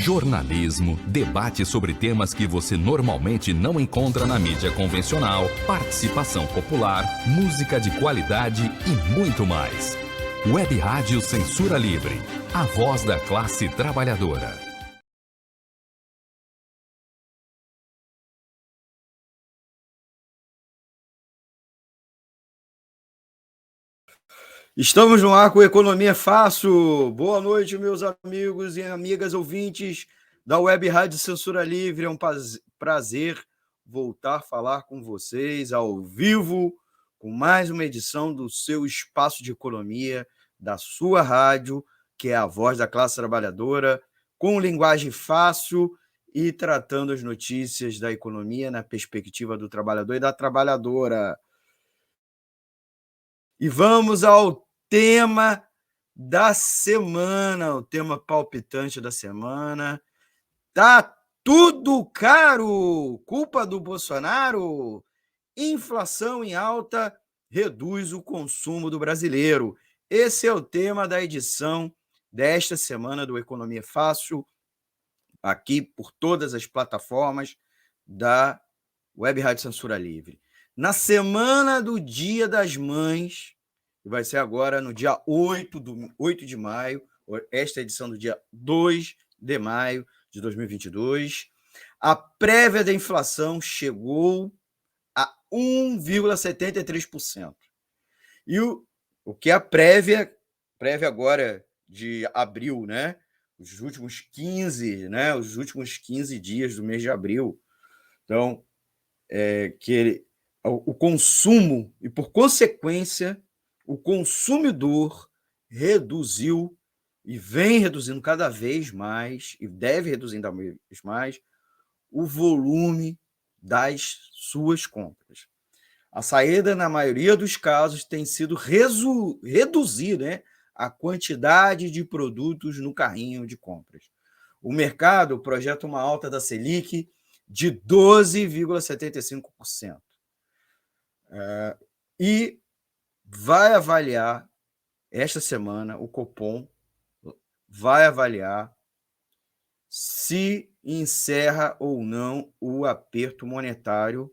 Jornalismo, debate sobre temas que você normalmente não encontra na mídia convencional, participação popular, música de qualidade e muito mais. Web Rádio Censura Livre, a voz da classe trabalhadora. Estamos no ar com Economia Fácil. Boa noite, meus amigos e amigas ouvintes da Web Rádio Censura Livre. É um prazer voltar a falar com vocês ao vivo, com mais uma edição do seu Espaço de Economia, da sua rádio, que é a voz da classe trabalhadora, com linguagem fácil e tratando as notícias da economia na perspectiva do trabalhador e da trabalhadora. E vamos ao tema da semana, o tema palpitante da semana. Tá tudo caro! Culpa do Bolsonaro? Inflação em alta reduz o consumo do brasileiro. Esse é o tema da edição desta semana do Economia Fácil, aqui por todas as plataformas da Web Rádio Censura Livre. Na semana do Dia das Mães, que vai ser agora no dia 8 de maio, esta edição do dia 2 de maio de 2022, a prévia da inflação chegou a 1,73%. E o que é a prévia agora de abril, né? Os últimos 15 dias do mês de abril. Então, o consumo e, por consequência, o consumidor reduziu e vem reduzindo cada vez mais, e deve reduzir cada vez mais, o volume das suas compras. A saída, na maioria dos casos, tem sido reduzir, né, a quantidade de produtos no carrinho de compras. O mercado projeta uma alta da Selic de 12,75%. E vai avaliar, esta semana, o Copom vai avaliar se encerra ou não o aperto monetário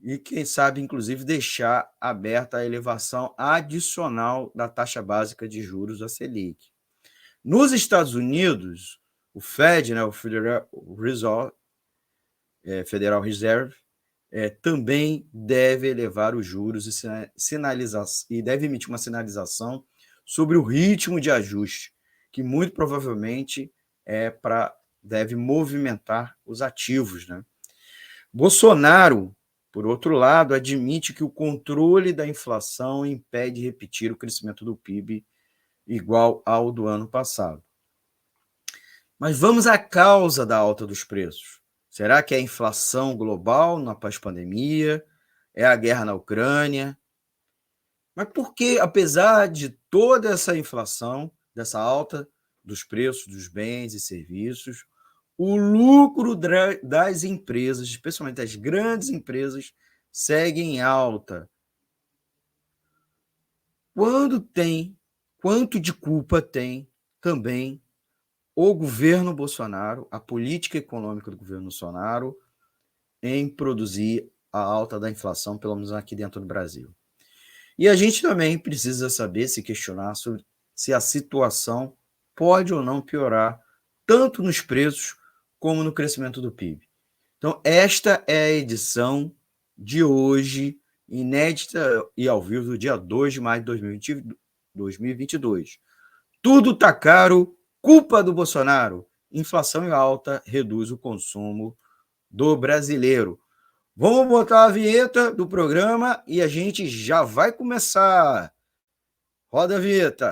e, quem sabe, inclusive, deixar aberta a elevação adicional da taxa básica de juros, a Selic. Nos Estados Unidos, o Fed, né, o Federal Reserve, também deve elevar os juros e deve emitir uma sinalização sobre o ritmo de ajuste, que muito provavelmente deve movimentar os ativos, né? Bolsonaro, por outro lado, admite que o controle da inflação impede repetir o crescimento do PIB igual ao do ano passado. Mas vamos à causa da alta dos preços. Será que é a inflação global na pós-pandemia? É a guerra na Ucrânia? Mas por que, apesar de toda essa inflação, dessa alta dos preços dos bens e serviços, o lucro das empresas, especialmente das grandes empresas, segue em alta? Quanto de culpa tem também o governo Bolsonaro, a política econômica do governo Bolsonaro, em produzir a alta da inflação, pelo menos aqui dentro do Brasil? E a gente também precisa saber, se questionar sobre se a situação pode ou não piorar, tanto nos preços como no crescimento do PIB. Então, esta é a edição de hoje, inédita e ao vivo, do dia 2 de maio de 2022. Tudo tá caro, culpa do Bolsonaro. Inflação em alta reduz o consumo do brasileiro. Vamos botar a vinheta do programa e a gente já vai começar. Roda a vinheta.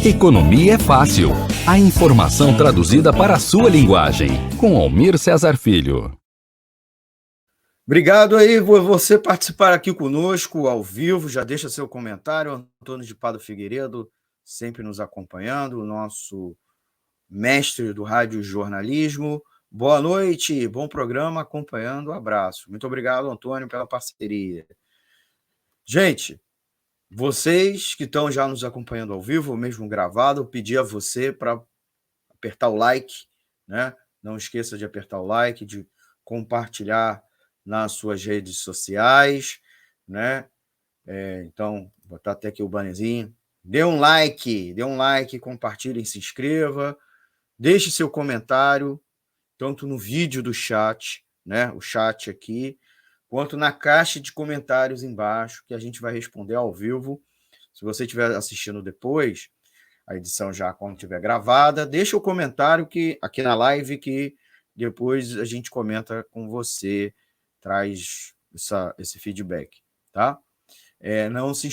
Economia é fácil. A informação traduzida para a sua linguagem. Com Almir Cesar Filho. Obrigado aí por você participar aqui conosco ao vivo. Já deixa seu comentário. Antônio de Pado Figueiredo, sempre nos acompanhando, o nosso mestre do rádio jornalismo. Boa noite, bom programa, acompanhando, abraço. Muito obrigado, Antônio, pela parceria. Gente, vocês que estão já nos acompanhando ao vivo, ou mesmo gravado, eu pedi a você para apertar o like, né? Não esqueça de apertar o like, de compartilhar nas suas redes sociais, né? Então, vou botar até aqui o bannerzinho. Dê um like, compartilhe, se inscreva, deixe seu comentário, tanto no vídeo do chat, né? O chat aqui, quanto na caixa de comentários embaixo, que a gente vai responder ao vivo. Se você estiver assistindo depois, a edição já quando estiver gravada, deixa o comentário aqui na live que depois a gente comenta com você, traz esse feedback, tá? Não se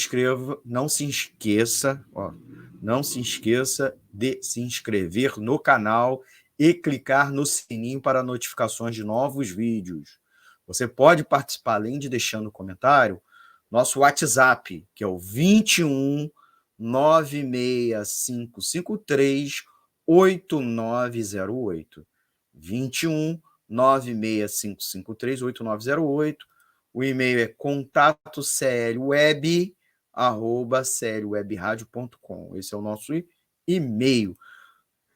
esqueça de se inscrever no canal e clicar no sininho para notificações de novos vídeos. Você pode participar, além de deixando comentário, nosso WhatsApp, que é o 21 96553 8908. 21 96553 8908. O e-mail é contatoserioweb@seriowebradio.com. Esse é o nosso e-mail.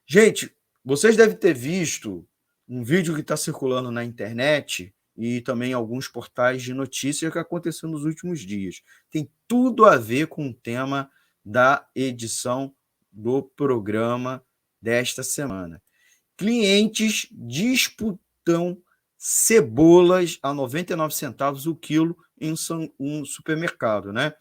Gente, vocês devem ter visto um vídeo que está circulando na internet e também alguns portais de notícias que aconteceu nos últimos dias. Tem tudo a ver com o tema da edição do programa desta semana. Clientes disputam cebolas a 99 centavos o quilo em um supermercado, né?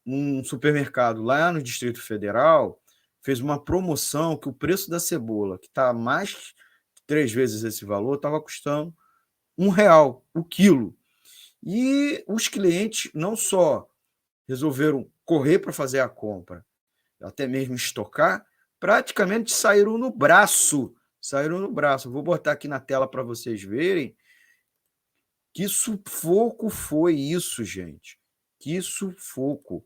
Um supermercado lá no Distrito Federal fez uma promoção que o preço da cebola, que está mais de 3 vezes esse valor, estava custando R$1 o quilo. E os clientes não só resolveram correr para fazer a compra, até mesmo estocar, praticamente saíram no braço. Vou botar aqui na tela para vocês verem que sufoco foi isso, gente. Que sufoco.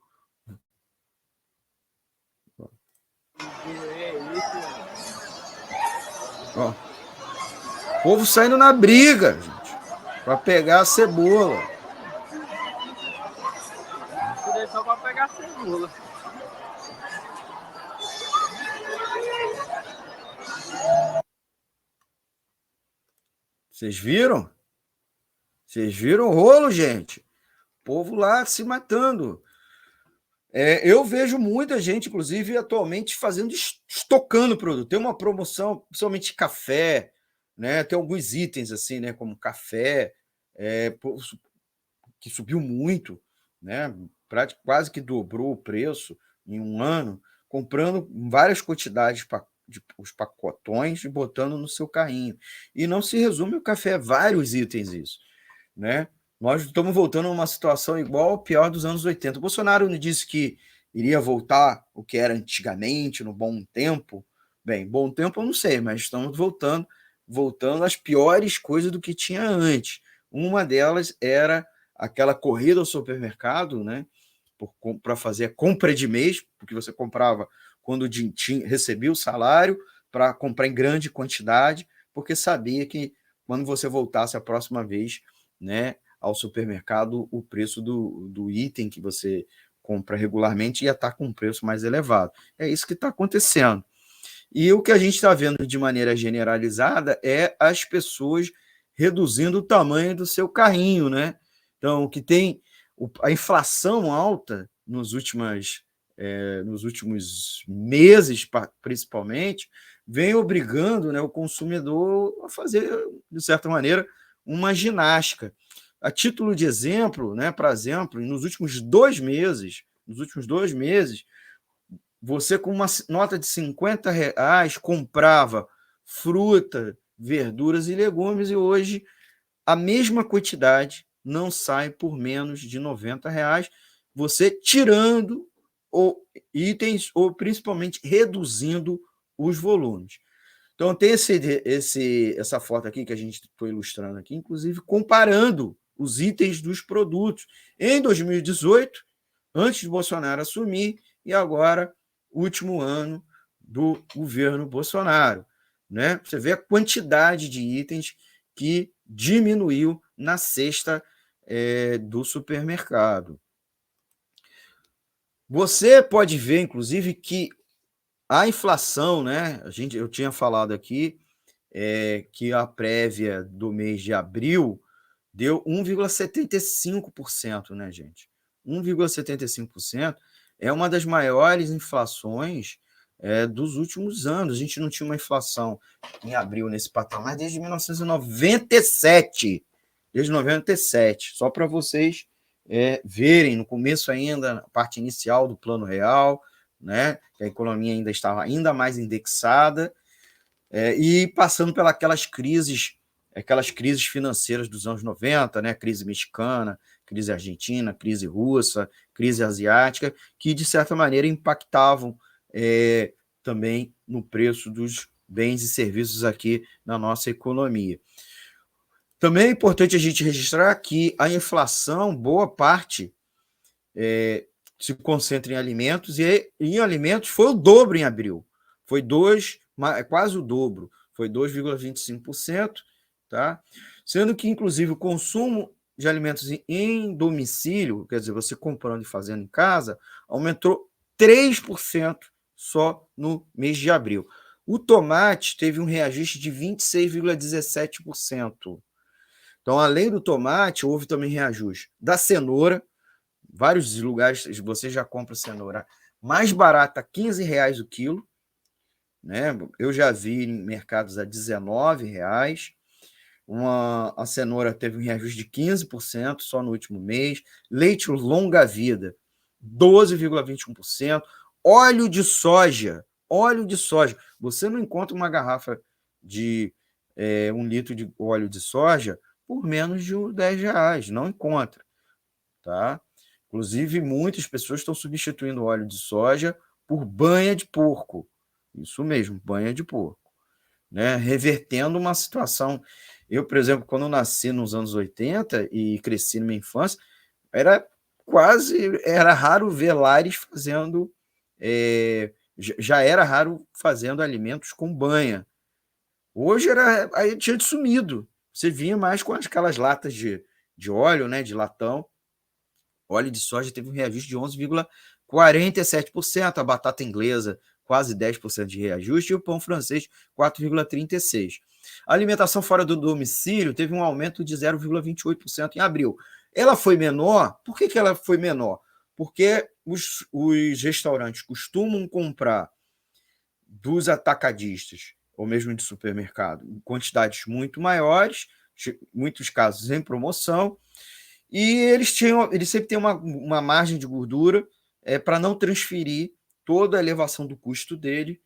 Ó. O povo saindo na briga, gente, para pegar a cebola. Só para pegar a cebola. Vocês viram? Vocês viram o rolo, gente? O povo lá se matando. Eu vejo muita gente, inclusive, atualmente estocando produto. Tem uma promoção, principalmente café, né? Tem alguns itens assim, né? Como café, que subiu muito, né? Quase que dobrou o preço em um ano, comprando várias quantidades os pacotões e botando no seu carrinho. E não se resume o café, vários itens isso, né? Nós estamos voltando a uma situação igual ao pior dos anos 80. O Bolsonaro disse que iria voltar o que era antigamente, no bom tempo. Bem, bom tempo eu não sei, mas estamos voltando às piores coisas do que tinha antes. Uma delas era aquela corrida ao supermercado, né? Para fazer a compra de mês, porque você comprava quando recebia o salário, para comprar em grande quantidade, porque sabia que quando você voltasse a próxima vez, né, ao supermercado, o preço do item que você compra regularmente ia estar com um preço mais elevado. É isso que está acontecendo. E o que a gente está vendo de maneira generalizada é as pessoas reduzindo o tamanho do seu carrinho, né? Então, que tem a inflação alta nos últimos meses, principalmente, vem obrigando, né, o consumidor a fazer, de certa maneira, uma ginástica. A título de exemplo, né, para exemplo, nos últimos 2 meses, você com uma nota de R$50 comprava fruta, verduras e legumes, e hoje a mesma quantidade não sai por menos de R$90, você tirando itens ou principalmente reduzindo os volumes. Então tem essa foto aqui que a gente está ilustrando aqui, inclusive comparando os itens dos produtos em 2018, antes de Bolsonaro assumir, e agora, último ano do governo Bolsonaro, né? Você vê a quantidade de itens que diminuiu na cesta do supermercado. Você pode ver, inclusive, que A inflação, né? Eu tinha falado aqui que a prévia do mês de abril deu 1,75%, né, gente? 1,75% é uma das maiores inflações dos últimos anos. A gente não tinha uma inflação em abril nesse patamar desde 1997. Desde 97. Só para vocês verem, no começo ainda, a parte inicial do Plano Real, né, que a economia ainda estava ainda mais indexada, e passando pelas crises financeiras dos anos 90, né, crise mexicana, crise argentina, crise russa, crise asiática, que, de certa maneira, impactavam também no preço dos bens e serviços aqui na nossa economia. Também é importante a gente registrar que a inflação, boa parte, se concentra em alimentos, e em alimentos foi o dobro em abril. Foi quase o dobro, foi 2,25%, tá? Sendo que, inclusive, o consumo de alimentos em domicílio, quer dizer, você comprando e fazendo em casa, aumentou 3% só no mês de abril. O tomate teve um reajuste de 26,17%. Então, além do tomate, houve também reajuste da cenoura. Vários lugares você já compra cenoura mais barata, R$15 o quilo, né? Eu já vi em mercados a R$19. A cenoura teve um reajuste de 15% só no último mês. Leite longa-vida, 12,21%. Óleo de soja. Você não encontra uma garrafa de 1 litro de óleo de soja por menos de R$10. Não encontra, tá? Inclusive, muitas pessoas estão substituindo o óleo de soja por banha de porco. Isso mesmo, banha de porco, né? Revertendo uma situação. Eu, por exemplo, quando eu nasci nos anos 80 e cresci na minha infância, era raro ver lares fazendo, já era raro fazendo alimentos com banha. Hoje aí tinha sumido. Você vinha mais com aquelas latas de óleo, né, de latão. Óleo de soja teve um reajuste de 11,47%, a batata inglesa quase 10% de reajuste e o pão francês 4,36%. A alimentação fora do domicílio teve um aumento de 0,28% em abril. Ela foi menor. Por que ela foi menor? Porque os restaurantes costumam comprar dos atacadistas ou mesmo de supermercado em quantidades muito maiores, muitos casos em promoção, e eles sempre têm uma margem de gordura para não transferir toda a elevação do custo deles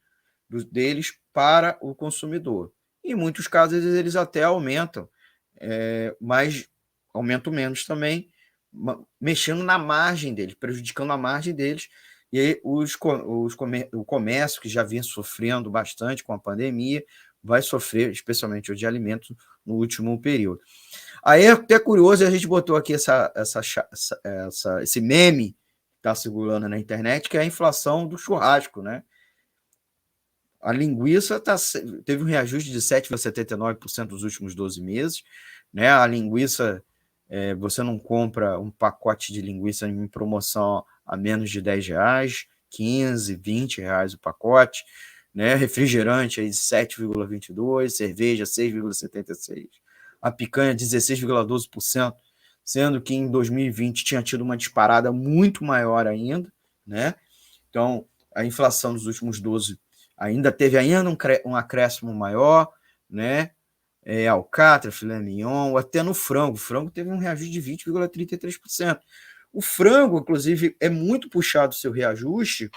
para o consumidor. Em muitos casos, eles até aumentam, mas aumentam menos também, mexendo na margem deles, prejudicando a margem deles. E aí o comércio, que já vinha sofrendo bastante com a pandemia, vai sofrer, especialmente o de alimentos, no último período. Aí é até curioso, a gente botou aqui esse meme que está circulando na internet, que é a inflação do churrasco, né? A linguiça teve um reajuste de 7,79% nos últimos 12 meses, né? A linguiça, você não compra um pacote de linguiça em promoção a menos de R$10, R$15, R$20 o pacote, né? Refrigerante aí 7,22%, cerveja 6,76%, a picanha 16,12%, sendo que em 2020 tinha tido uma disparada muito maior ainda, né? Então, a inflação dos últimos 12 ainda teve um acréscimo maior, né? Alcatra, filé mignon, até no frango. O frango teve um reajuste de 20,33%. O frango, inclusive, é muito puxado o seu reajuste,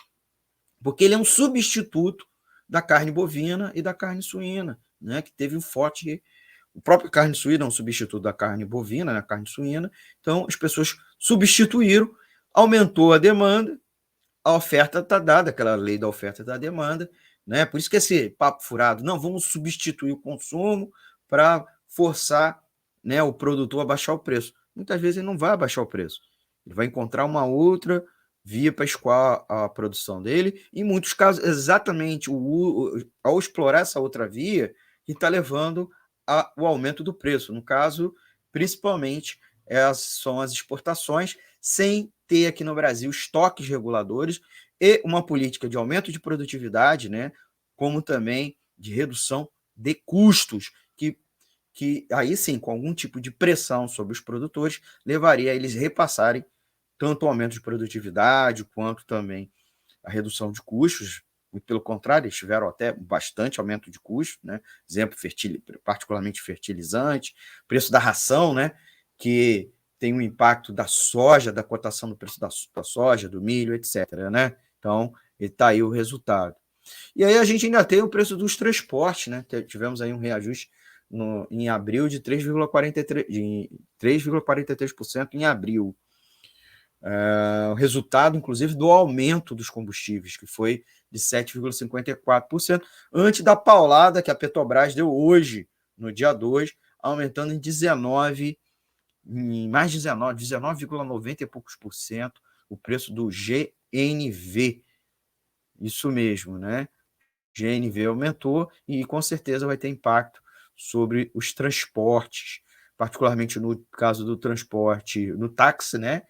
porque ele é um substituto da carne bovina e da carne suína, né? Que teve um forte... O próprio carne suína é um substituto da carne bovina, né? Carne suína. Então, as pessoas substituíram, aumentou a demanda, a oferta está dada, aquela lei da oferta e da demanda, né? Por isso que esse papo furado, não, vamos substituir o consumo para forçar, né, o produtor a baixar o preço. Muitas vezes ele não vai abaixar o preço, ele vai encontrar uma outra via para escoar a produção dele. Em muitos casos, exatamente ao explorar essa outra via, que está levando ao aumento do preço. No caso, principalmente, são as exportações, sem ter aqui no Brasil estoques reguladores e uma política de aumento de produtividade, né, como também de redução de custos, que aí sim, com algum tipo de pressão sobre os produtores, levaria a eles repassarem tanto o aumento de produtividade quanto também a redução de custos. Muito pelo contrário, eles tiveram até bastante aumento de custos, né? Exemplo, particularmente fertilizante, preço da ração, né? Que tem um impacto da soja, da cotação do preço da soja, do milho, etc. Né? Então, está aí o resultado. E aí a gente ainda tem o preço dos transportes, né? Tivemos aí um reajuste em abril de 3,43% em abril. O resultado, inclusive, do aumento dos combustíveis, que foi de 7,54%, antes da paulada que a Petrobras deu hoje, no dia 2, aumentando em mais 19,90 e poucos por cento, o preço do GNV. Isso mesmo, né? GNV aumentou e com certeza vai ter impacto sobre os transportes, particularmente no caso do transporte no táxi, né?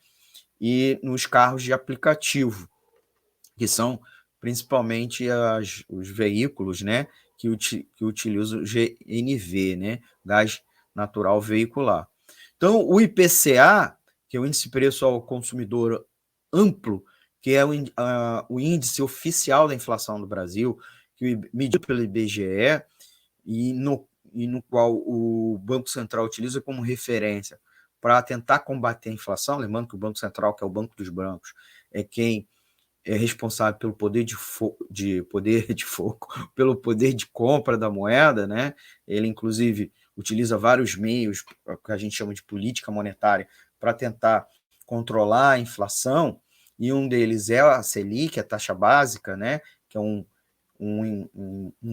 E nos carros de aplicativo, que são principalmente os veículos, né, que utilizam o GNV, né, gás natural veicular. Então, o IPCA, que é o Índice de Preço ao Consumidor Amplo, que é o índice oficial da inflação do Brasil, medido pelo IBGE, e no qual o Banco Central utiliza como referência para tentar combater a inflação, lembrando que o Banco Central, que é o Banco dos Brancos, é quem é responsável pelo poder pelo poder de compra da moeda, né? Ele, inclusive, utiliza vários meios, que a gente chama de política monetária, para tentar controlar a inflação, e um deles é a Selic, a taxa básica, né? Que é um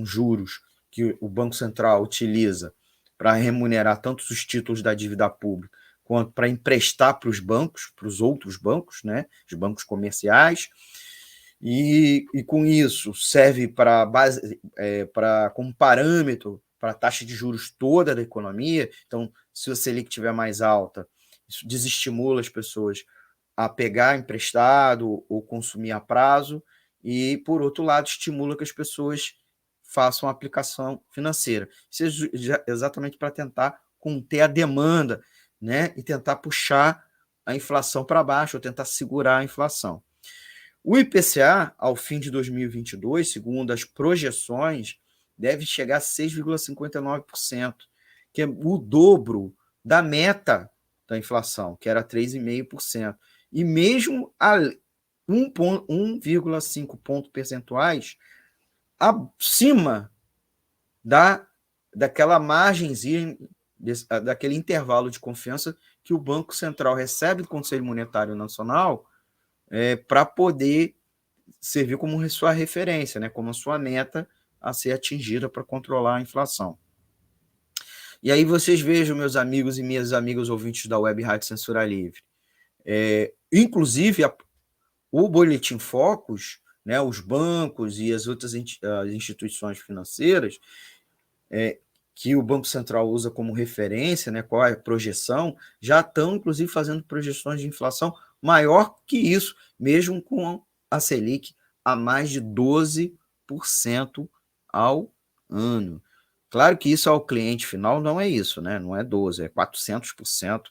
juros que o Banco Central utiliza para remunerar tanto os títulos da dívida pública quanto para emprestar para os bancos, para os outros bancos, né, os bancos comerciais, e com isso serve como parâmetro para a taxa de juros toda da economia. Então, se a Selic estiver mais alta, isso desestimula as pessoas a pegar emprestado ou consumir a prazo, e, por outro lado, estimula que as pessoas façam aplicação financeira. Isso é exatamente para tentar conter a demanda, né, e tentar puxar a inflação para baixo, ou tentar segurar a inflação. O IPCA, ao fim de 2022, segundo as projeções, deve chegar a 6,59%, que é o dobro da meta da inflação, que era 3,5%. E mesmo a 1,5 pontos percentuais acima daquela margenzinha, daquele intervalo de confiança que o Banco Central recebe do Conselho Monetário Nacional, para poder servir como sua referência, né, como a sua meta a ser atingida para controlar a inflação. E aí vocês vejam, meus amigos e minhas amigas ouvintes da Web Rádio Censura Livre, inclusive o Boletim Focus, né, os bancos e as outras instituições financeiras, que o Banco Central usa como referência, né, qual é a projeção, já estão, inclusive, fazendo projeções de inflação maior que isso, mesmo com a Selic a mais de 12% ao ano. Claro que isso ao cliente final não é isso, né? Não é 12%, é 400%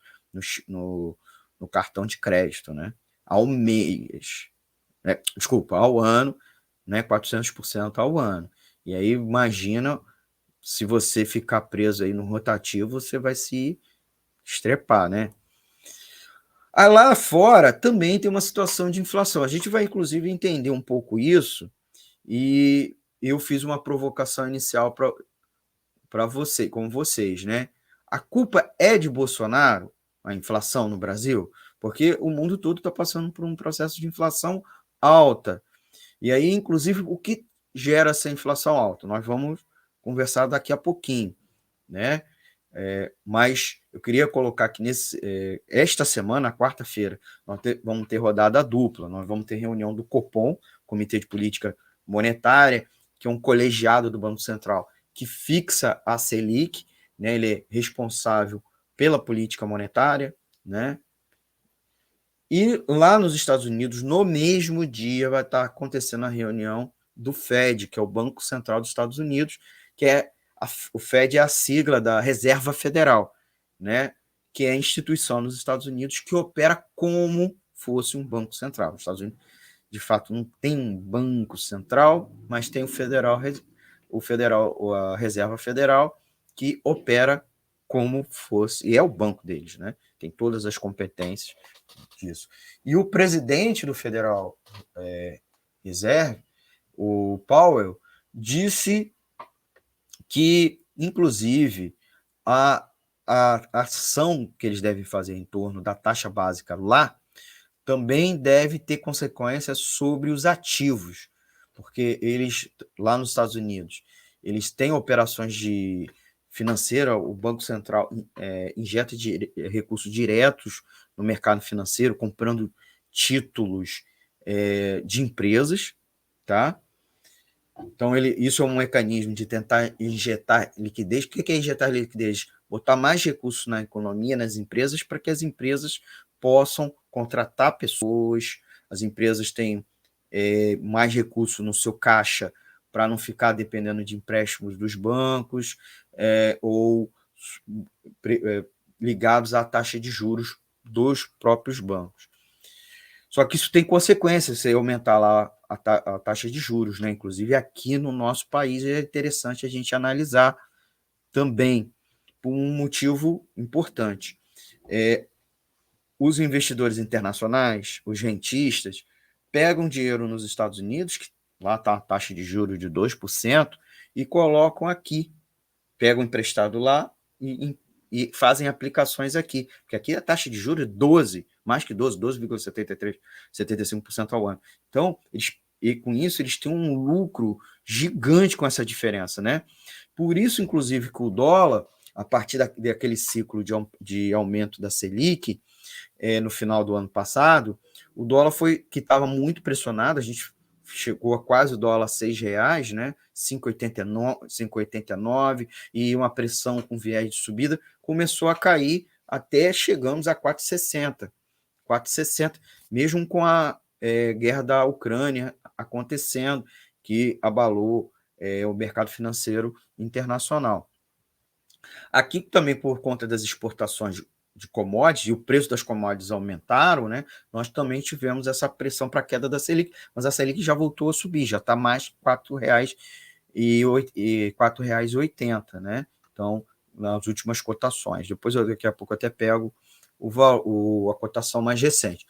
no cartão de crédito, né? Ao mês. Desculpa, ao ano, né? 400% ao ano. E aí, imagina, se você ficar preso aí no rotativo, você vai se estrepar, né? Lá fora também tem uma situação de inflação. A gente vai, inclusive, entender um pouco isso, e eu fiz uma provocação inicial para você, com vocês, né? A culpa é de Bolsonaro, a inflação no Brasil? Porque o mundo todo está passando por um processo de inflação alta. E aí, inclusive, o que gera essa inflação alta? Nós vamos conversar daqui a pouquinho, né? Mas eu queria colocar que esta semana, quarta-feira, vamos ter rodada dupla. Nós vamos ter reunião do Copom, Comitê de Política Monetária, que é um colegiado do Banco Central que fixa a Selic, né? Ele é responsável pela política monetária, né? E lá nos Estados Unidos, no mesmo dia, vai estar acontecendo a reunião do Fed, que é o Banco Central dos Estados Unidos, que o Fed é a sigla da Reserva Federal, né? Que é a instituição nos Estados Unidos que opera como fosse um banco central. Os Estados Unidos, de fato, não tem um banco central, mas tem a Reserva Federal, que opera como fosse, e é o banco deles, né? Tem todas as competências disso. E o presidente do Federal Reserve, o Powell, disse que, inclusive, a ação que eles devem fazer em torno da taxa básica lá também deve ter consequências sobre os ativos, porque eles, lá nos Estados Unidos, eles têm operações de financeira, o Banco Central injeta recursos diretos no mercado financeiro, comprando títulos de empresas, tá? Então, isso é um mecanismo de tentar injetar liquidez. O que é injetar liquidez? Botar mais recursos na economia, nas empresas, para que as empresas possam contratar pessoas, as empresas tenham mais recursos no seu caixa para não ficar dependendo de empréstimos dos bancos ou ligados à taxa de juros dos próprios bancos. Só que isso tem consequências, se aumentar lá a taxa de juros, né? Inclusive aqui no nosso país é interessante a gente analisar também, por um motivo importante. Os investidores internacionais, os rentistas, pegam dinheiro nos Estados Unidos, que lá está a taxa de juros de 2%, e colocam aqui. Pegam emprestado lá e fazem aplicações aqui. Porque aqui a taxa de juros é 12%, mais que 12,73%, 75% ao ano. Então, e com isso, eles têm um lucro gigante com essa diferença, né? Por isso, inclusive, que o dólar, a partir daquele ciclo de aumento da Selic, no final do ano passado, o dólar que estava muito pressionado, a gente chegou a quase o dólar R$6, né? 5,89, e uma pressão com viés de subida, começou a cair até chegamos a 4,60. 4,60, mesmo com a guerra da Ucrânia acontecendo, que abalou o mercado financeiro internacional. Aqui também, por conta das exportações de commodities, e o preço das commodities aumentaram, né? Nós também tivemos essa pressão para a queda da Selic, mas a Selic já voltou a subir, já está mais R$4,80, R$4,80, né? Então, nas últimas cotações. Depois, daqui a pouco, eu até pego a cotação mais recente.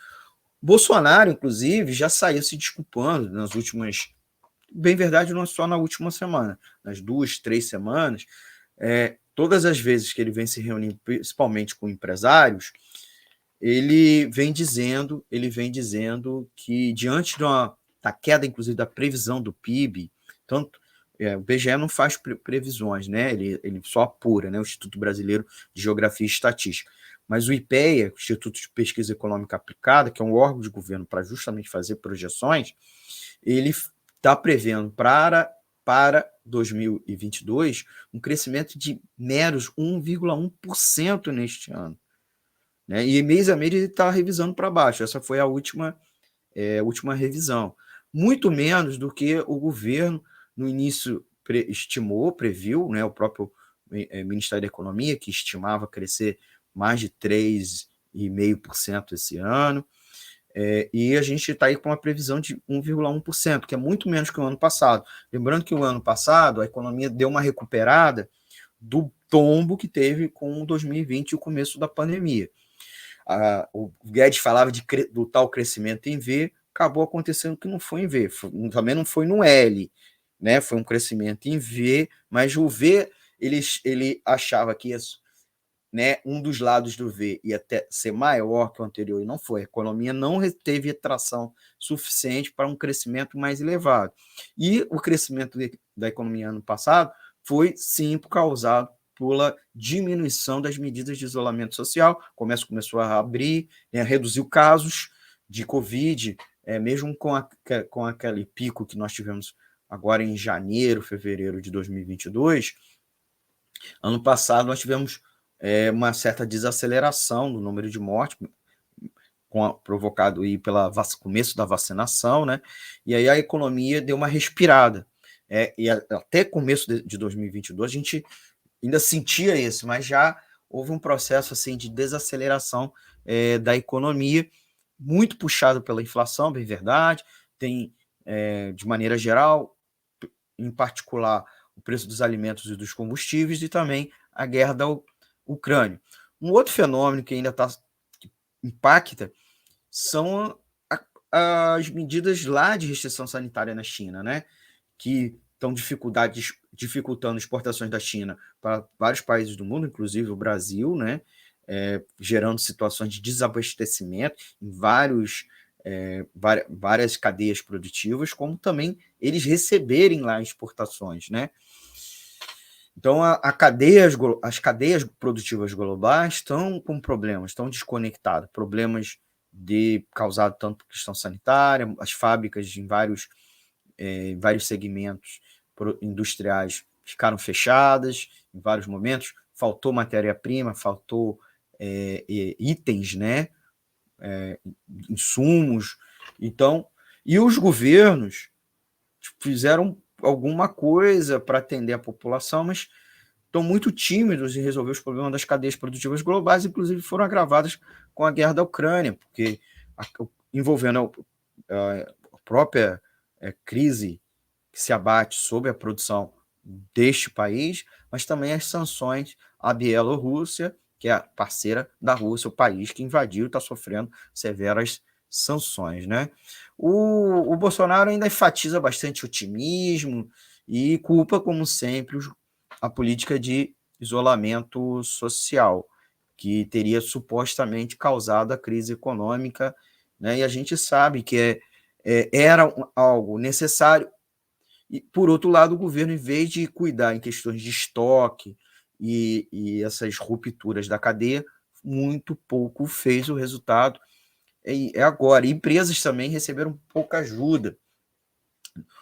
Bolsonaro, inclusive, já saiu se desculpando nas últimas... Bem verdade, não só na última semana, nas 2, 3 semanas, todas as vezes que ele vem se reunindo, principalmente com empresários, ele vem dizendo que, diante da queda, inclusive, da previsão do PIB, tanto o IBGE não faz previsões, né? Ele só apura, né? O Instituto Brasileiro de Geografia e Estatística. Mas o IPEA, o Instituto de Pesquisa Econômica Aplicada, que é um órgão de governo para justamente fazer projeções, ele está prevendo para 2022 um crescimento de meros 1,1% neste ano. Né? E mês a mês ele está revisando para baixo. Essa foi a última revisão. Muito menos do que o governo, no início, previu, né? O próprio Ministério da Economia, que estimava crescer mais de 3,5% esse ano. E a gente está aí com uma previsão de 1,1%, que é muito menos que o ano passado. Lembrando que o ano passado a economia deu uma recuperada do tombo que teve com 2020 e o começo da pandemia. O Guedes falava do tal crescimento em V, acabou acontecendo que não foi em V, também não foi no L, né? Foi um crescimento em V, mas o V ele achava que isso, né, um dos lados do V ia até ser maior que o anterior, e não foi. A economia não teve atração suficiente para um crescimento mais elevado. E o crescimento da economia ano passado foi, sim, causado pela diminuição das medidas de isolamento social. O comércio começou a abrir, né, reduziu casos de Covid, mesmo com aquele pico que nós tivemos agora em janeiro, fevereiro de 2022. Ano passado nós tivemos uma certa desaceleração do número de mortes, provocado aí pelo começo da vacinação, né? E aí a economia deu uma respirada. E até começo de 2022 a gente ainda sentia isso, mas já houve um processo assim de desaceleração da economia, muito puxado pela inflação, bem verdade, tem, de maneira geral, em particular, o preço dos alimentos e dos combustíveis e também a guerra da Ucrânia. Um outro fenômeno que ainda impacta são as medidas lá de restrição sanitária na China, né? Que estão dificultando exportações da China para vários países do mundo, inclusive o Brasil, né? Gerando situações de desabastecimento em várias cadeias produtivas, como também eles receberem lá exportações, né? Então, as cadeias produtivas globais estão com problemas, estão desconectadas, problemas causados tanto por questão sanitária, as fábricas em vários segmentos industriais ficaram fechadas em vários momentos, faltou matéria-prima, faltou itens, né? Insumos. Então, e os governos fizeram alguma coisa para atender a população, mas estão muito tímidos em resolver os problemas das cadeias produtivas globais, inclusive foram agravadas com a guerra da Ucrânia, porque envolvendo a própria crise que se abate sobre a produção deste país, mas também as sanções à Bielorrússia, que é a parceira da Rússia, o país que invadiu e está sofrendo severas sanções, né? O Bolsonaro ainda enfatiza bastante otimismo e culpa, como sempre, a política de isolamento social, que teria supostamente causado a crise econômica, né? E a gente sabe que era algo necessário. E, por outro lado, o governo, em vez de cuidar em questões de estoque e essas rupturas da cadeia, muito pouco fez. O resultado agora. Empresas também receberam pouca ajuda.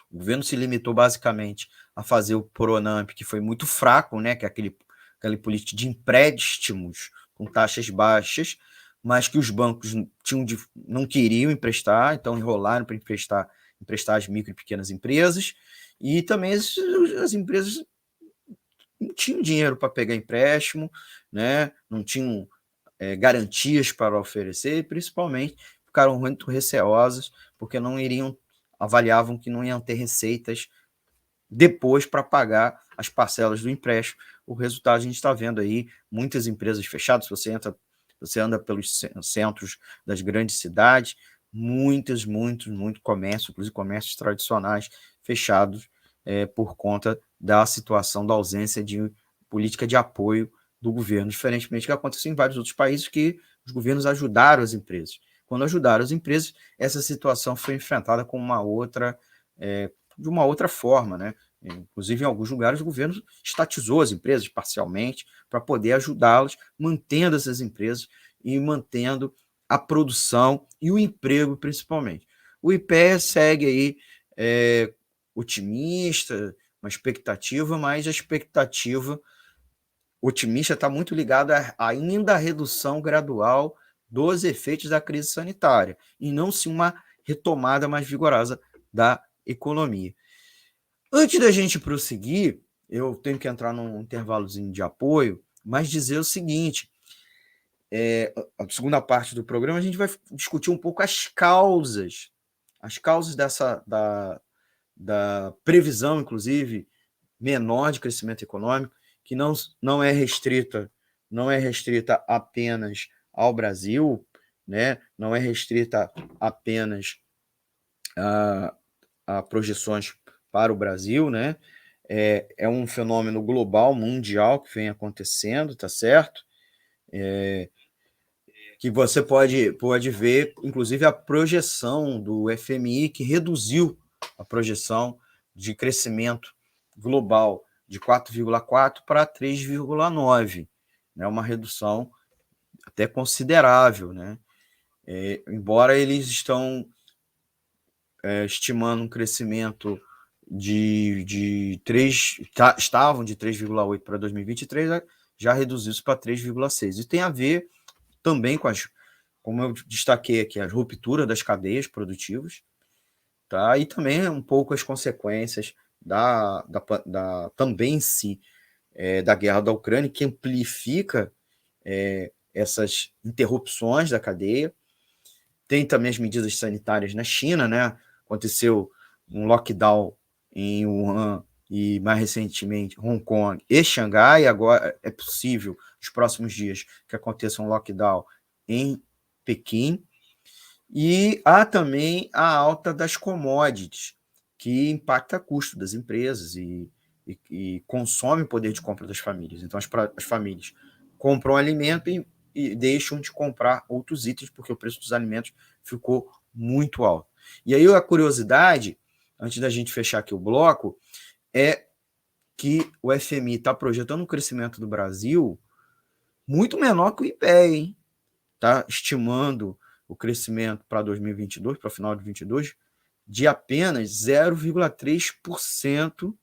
O governo se limitou basicamente a fazer o Pronamp, que foi muito fraco, né? Que é aquele política de empréstimos com taxas baixas, mas que os bancos não queriam emprestar, então enrolaram para emprestar às micro e pequenas empresas, e também as empresas não tinham dinheiro para pegar empréstimo, né? Não tinham garantias para oferecer, e principalmente ficaram muito receosas, porque avaliavam que não iam ter receitas depois para pagar as parcelas do empréstimo. O resultado a gente está vendo aí, muitas empresas fechadas. Você anda pelos centros das grandes cidades, muito comércio, inclusive comércios tradicionais, fechados por conta da situação da ausência de política de apoio do governo, diferentemente do que aconteceu em vários outros países, que os governos ajudaram as empresas. Quando ajudaram as empresas, essa situação foi enfrentada de uma outra forma, né? Inclusive, em alguns lugares, o governo estatizou as empresas parcialmente para poder ajudá-las, mantendo essas empresas e mantendo a produção e o emprego, principalmente. O IPEA segue aí otimista, uma expectativa, mas a expectativa otimista está muito ligada ainda à redução gradual dos efeitos da crise sanitária, e não sim uma retomada mais vigorosa da economia. Antes da gente prosseguir, eu tenho que entrar num intervalozinho de apoio, mas dizer o seguinte: a segunda parte do programa a gente vai discutir um pouco as causas da previsão, inclusive, menor de crescimento econômico, que não é restrita apenas ao Brasil, né? Não é restrita apenas a projeções para o Brasil, né? É um fenômeno global, mundial, que vem acontecendo, tá certo? Que você pode ver, inclusive, a projeção do FMI, que reduziu a projeção de crescimento global de 4,4 para 3,9, né? Uma redução até considerável, né? Embora eles estão estimando um crescimento estavam de 3,8 para 2023, já reduziu isso para 3,6. E tem a ver também com como eu destaquei aqui, a ruptura das cadeias produtivas, tá? E também um pouco as consequências também em si, da guerra da Ucrânia, que amplifica essas interrupções da cadeia. Tem também as medidas sanitárias na China, né? Aconteceu um lockdown em Wuhan e, mais recentemente, Hong Kong e Xangai. Agora é possível, nos próximos dias, que aconteça um lockdown em Pequim. E há também a alta das commodities, que impacta o custo das empresas e consome o poder de compra das famílias. Então, as famílias compram alimento e deixam de comprar outros itens, porque o preço dos alimentos ficou muito alto. E aí a curiosidade, antes da gente fechar aqui o bloco, é que o FMI está projetando um crescimento do Brasil muito menor que o IPEA, hein? Está estimando o crescimento para 2022, para o final de 2022, de apenas 0,3%.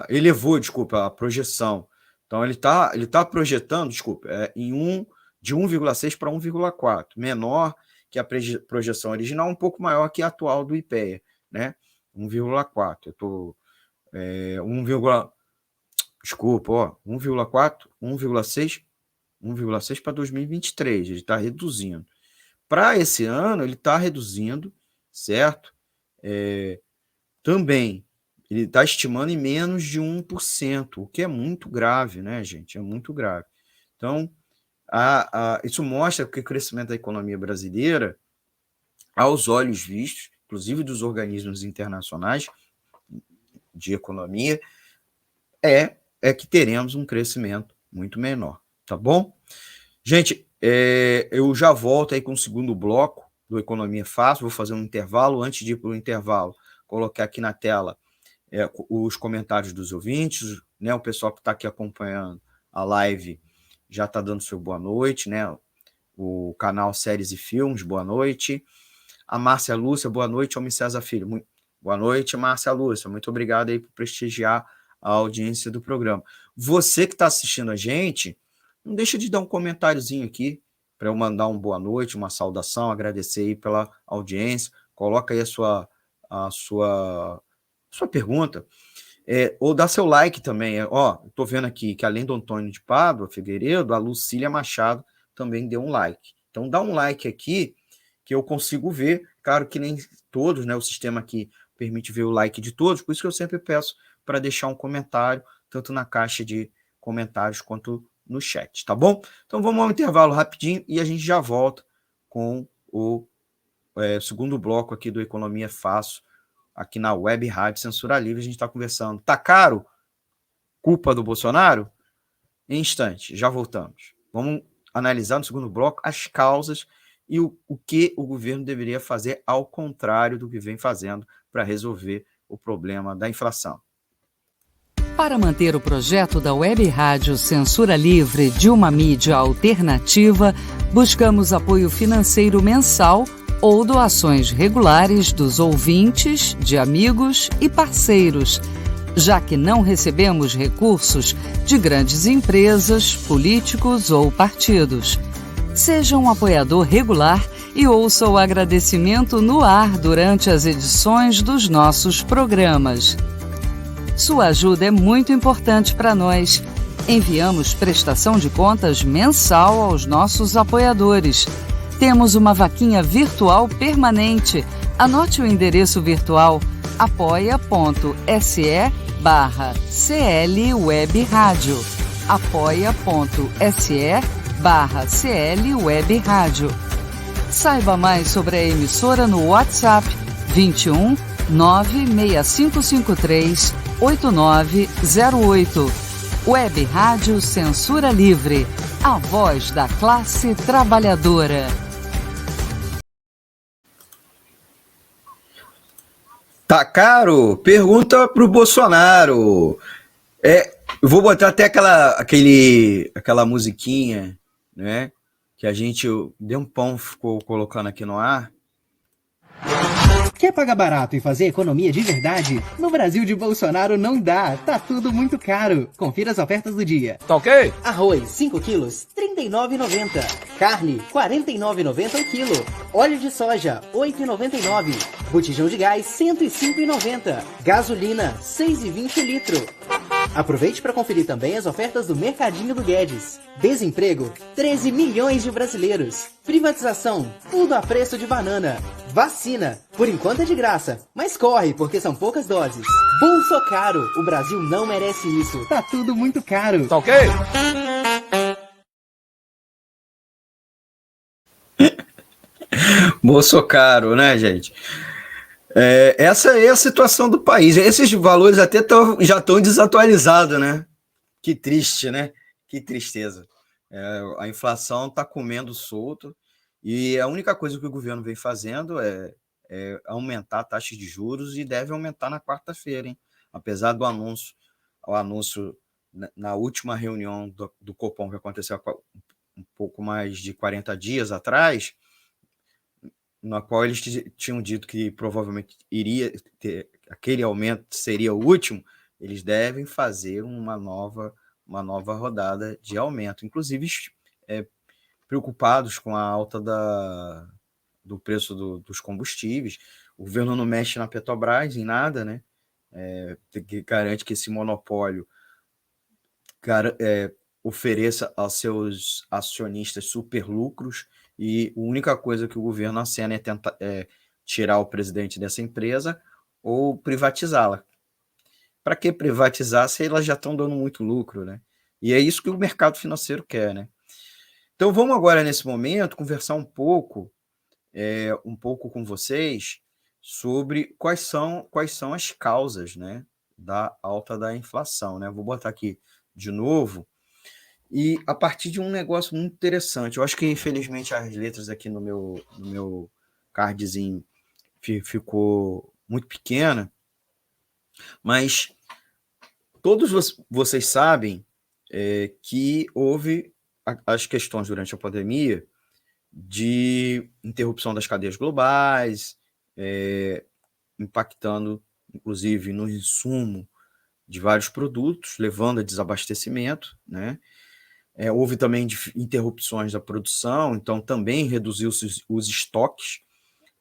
Elevou, desculpa, a projeção. Então, ele tá projetando, de 1,6 para 1,4, menor que a projeção original, um pouco maior que a atual do IPEA, né? 1,4. Eu estou... 1,4, 1,6 para 2023, ele está reduzindo. Para esse ano, ele está reduzindo, certo? Também, ele está estimando em menos de 1%, o que é muito grave, né, gente? É muito grave. Então, isso mostra que o crescimento da economia brasileira, aos olhos vistos, inclusive dos organismos internacionais de economia, é que teremos um crescimento muito menor, tá bom? Gente, eu já volto aí com o segundo bloco do Economia Fácil, vou fazer um intervalo. Antes de ir para o intervalo, colocar aqui na tela os comentários dos ouvintes, né? O pessoal que está aqui acompanhando a live já está dando seu boa noite, né? O canal Séries e Filmes, boa noite. A Márcia Lúcia, boa noite. Homem César Filho, boa noite, Márcia Lúcia. Muito obrigado aí por prestigiar a audiência do programa. Você que está assistindo a gente, não deixa de dar um comentáriozinho aqui para eu mandar uma boa noite, uma saudação, agradecer aí pela audiência. Coloca aí a sua pergunta, ou dá seu like também. Estou vendo aqui que além do Antônio de Pádua Figueiredo, a Lucília Machado também deu um like. Então dá um like aqui que eu consigo ver. Claro que nem todos, né? O sistema aqui permite ver o like de todos, por isso que eu sempre peço para deixar um comentário, tanto na caixa de comentários quanto no chat, tá bom? Então vamos ao intervalo rapidinho e a gente já volta com o segundo bloco aqui do Economia Fácil, aqui na Web Rádio Censura Livre. A gente está conversando. Tá caro? Culpa do Bolsonaro? Em instante, já voltamos. Vamos analisar no segundo bloco as causas e o que o governo deveria fazer ao contrário do que vem fazendo para resolver o problema da inflação. Para manter o projeto da Web Rádio Censura Livre de uma mídia alternativa, buscamos apoio financeiro mensal ou doações regulares dos ouvintes, de amigos e parceiros, já que não recebemos recursos de grandes empresas, políticos ou partidos. Seja um apoiador regular e ouça o agradecimento no ar durante as edições dos nossos programas. Sua ajuda é muito importante para nós. Enviamos prestação de contas mensal aos nossos apoiadores. Temos uma vaquinha virtual permanente. Anote o endereço virtual apoia.se/CL Web Rádio. apoia.se/CL Web Rádio. Saiba mais sobre a emissora no WhatsApp 21 96553 8908. Web Rádio Censura Livre, a voz da classe trabalhadora. Tá caro? Pergunta pro Bolsonaro. Eu vou botar até aquela musiquinha, né? Que a gente deu um pão, ficou colocando aqui no ar. Quer pagar barato e fazer economia de verdade? No Brasil de Bolsonaro não dá, tá tudo muito caro. Confira as ofertas do dia. Tá ok? Arroz, 5 quilos, R$ 39,90. Carne, R$ 49,90 o quilo. Óleo de soja, R$ 8,99. Botijão de gás, R$ 105,90. Gasolina, R$ 6,20 o litro. Aproveite para conferir também as ofertas do Mercadinho do Guedes. Desemprego, 13 milhões de brasileiros. Privatização, tudo a preço de banana. Vacina, por enquanto é de graça, mas corre porque são poucas doses. Bolso caro, o Brasil não merece isso. Tá tudo muito caro. Tá ok? Bolsonaro, né, gente? Essa é a situação do país. Esses valores até já estão desatualizados, né? Que triste, né? Que tristeza. A inflação está comendo solto e a única coisa que o governo vem fazendo é aumentar a taxa de juros e deve aumentar na quarta-feira, hein? Apesar do anúncio na última reunião do Copom que aconteceu um pouco mais de 40 dias atrás, na qual eles tinham dito que provavelmente iria ter aquele aumento seria o último, eles devem fazer uma nova rodada de aumento, inclusive preocupados com a alta do preço dos combustíveis. O governo não mexe na Petrobras em nada, né? Que garante que esse monopólio ofereça aos seus acionistas superlucros, e a única coisa que o governo acena é tentar tirar o presidente dessa empresa ou privatizá-la. Para que privatizar se elas já estão dando muito lucro, né? E é isso que o mercado financeiro quer, né? Então vamos agora, nesse momento, conversar um pouco com vocês sobre quais são as causas, né, da alta da inflação, né? Vou botar aqui de novo. E a partir de um negócio muito interessante, eu acho que infelizmente as letras aqui no meu cardzinho ficou muito pequena, mas todos vocês sabem que houve as questões durante a pandemia de interrupção das cadeias globais, impactando inclusive no insumo de vários produtos, levando a desabastecimento, né? Houve também interrupções da produção, então também reduziu-se os estoques,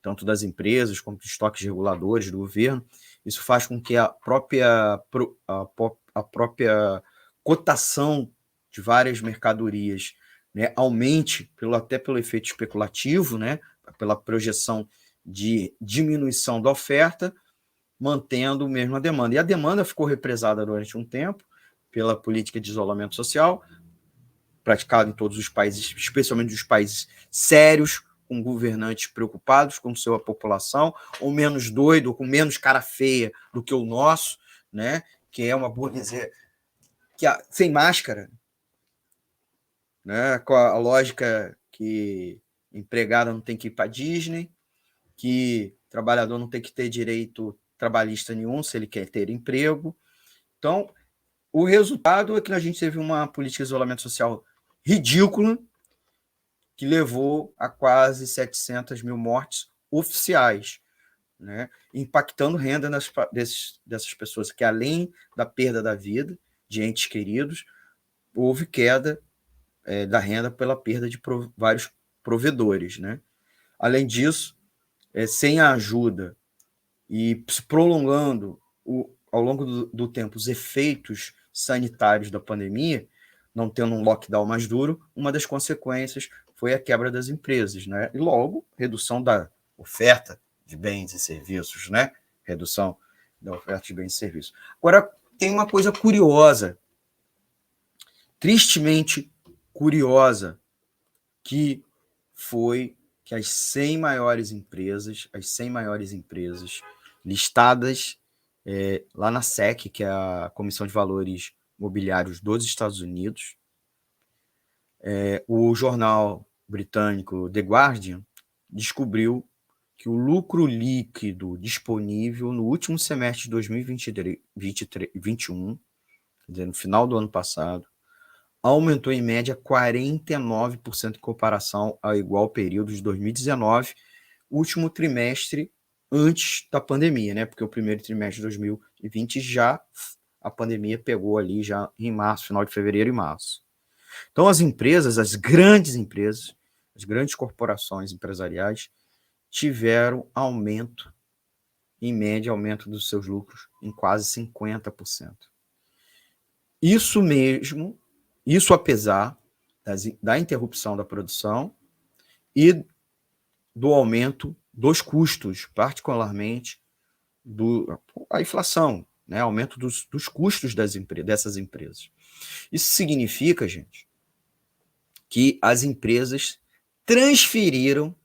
tanto das empresas quanto dos estoques reguladores do governo. Isso faz com que a própria cotação de várias mercadorias, né, aumente até pelo efeito especulativo, né, pela projeção de diminuição da oferta, mantendo mesmo a demanda. E a demanda ficou represada durante um tempo pela política de isolamento social, praticado em todos os países, especialmente os países sérios, com governantes preocupados com sua população, ou menos doido, ou com menos cara feia do que o nosso, né? Que é uma burguesia sem máscara, né? Com a lógica que empregado não tem que ir para Disney, que trabalhador não tem que ter direito trabalhista nenhum se ele quer ter emprego. Então, o resultado é que a gente teve uma política de isolamento social ridícula, que levou a quase 700 mil mortes oficiais, né? Impactando renda dessas pessoas, que além da perda da vida de entes queridos, houve queda da renda pela perda de vários provedores, né? Além disso, sem a ajuda e se prolongando ao longo do tempo os efeitos sanitários da pandemia, não tendo um lockdown mais duro, uma das consequências foi a quebra das empresas, né? E logo, redução da oferta de bens e serviços, né? Redução da oferta de bens e serviços. Agora, tem uma coisa curiosa, tristemente curiosa, que foi que as 100 maiores empresas listadas lá na SEC, que é a Comissão de Valores Mobiliários dos Estados Unidos, o jornal britânico The Guardian descobriu que o lucro líquido disponível no último semestre de 2021, quer dizer, no final do ano passado, aumentou em média 49% em comparação ao igual período de 2019, último trimestre antes da pandemia, né? Porque o primeiro trimestre de 2020 já a pandemia pegou ali já em março, final de fevereiro e março. Então as empresas, as grandes corporações empresariais tiveram aumento, em média, aumento dos seus lucros em quase 50%. Isso apesar da interrupção da produção e do aumento dos custos, particularmente a inflação, né? Aumento dos custos dessas empresas. Isso significa, gente, que as empresas transferiram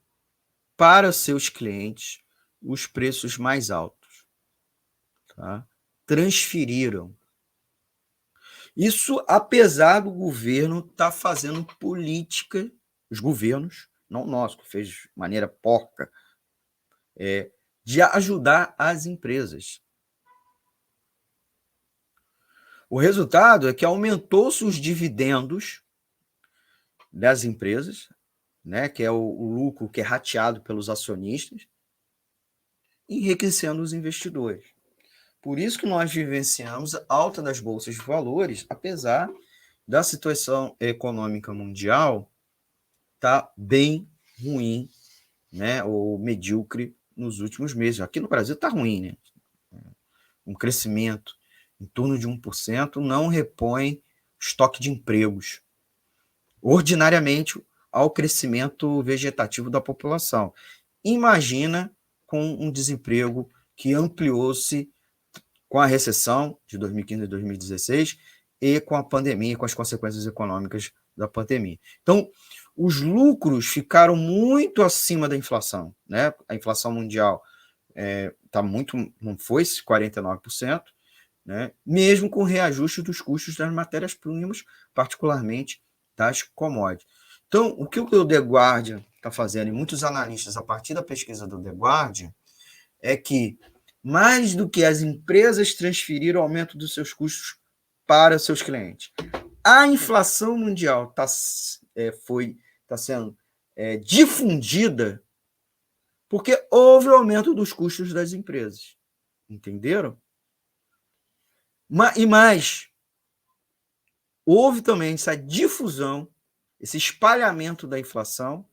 para os seus clientes os preços mais altos. Tá? Transferiram. Isso apesar do governo estar fazendo política, os governos, não o nosso, que fez de maneira porca, de ajudar as empresas. O resultado é que aumentou-se os dividendos das empresas, né, que é o lucro que é rateado pelos acionistas, enriquecendo os investidores. Por isso que nós vivenciamos a alta das bolsas de valores, apesar da situação econômica mundial estar bem ruim, né, ou medíocre nos últimos meses. Aqui no Brasil está ruim, né? Um crescimento em torno de 1% não repõe estoque de empregos, ordinariamente, ao crescimento vegetativo da população. Imagina com um desemprego que ampliou-se com a recessão de 2015 e 2016 e com a pandemia, com as consequências econômicas da pandemia. Então, os lucros ficaram muito acima da inflação, né? A inflação mundial não foi 49%, né? Mesmo com reajuste dos custos das matérias-primas, particularmente das commodities. Então, o que o The Guardian está fazendo, e muitos analistas, a partir da pesquisa do The Guardian, é que mais do que as empresas transferiram o aumento dos seus custos para seus clientes, a inflação mundial está sendo difundida porque houve o aumento dos custos das empresas. Entenderam? E mais, houve também essa difusão, esse espalhamento da inflação,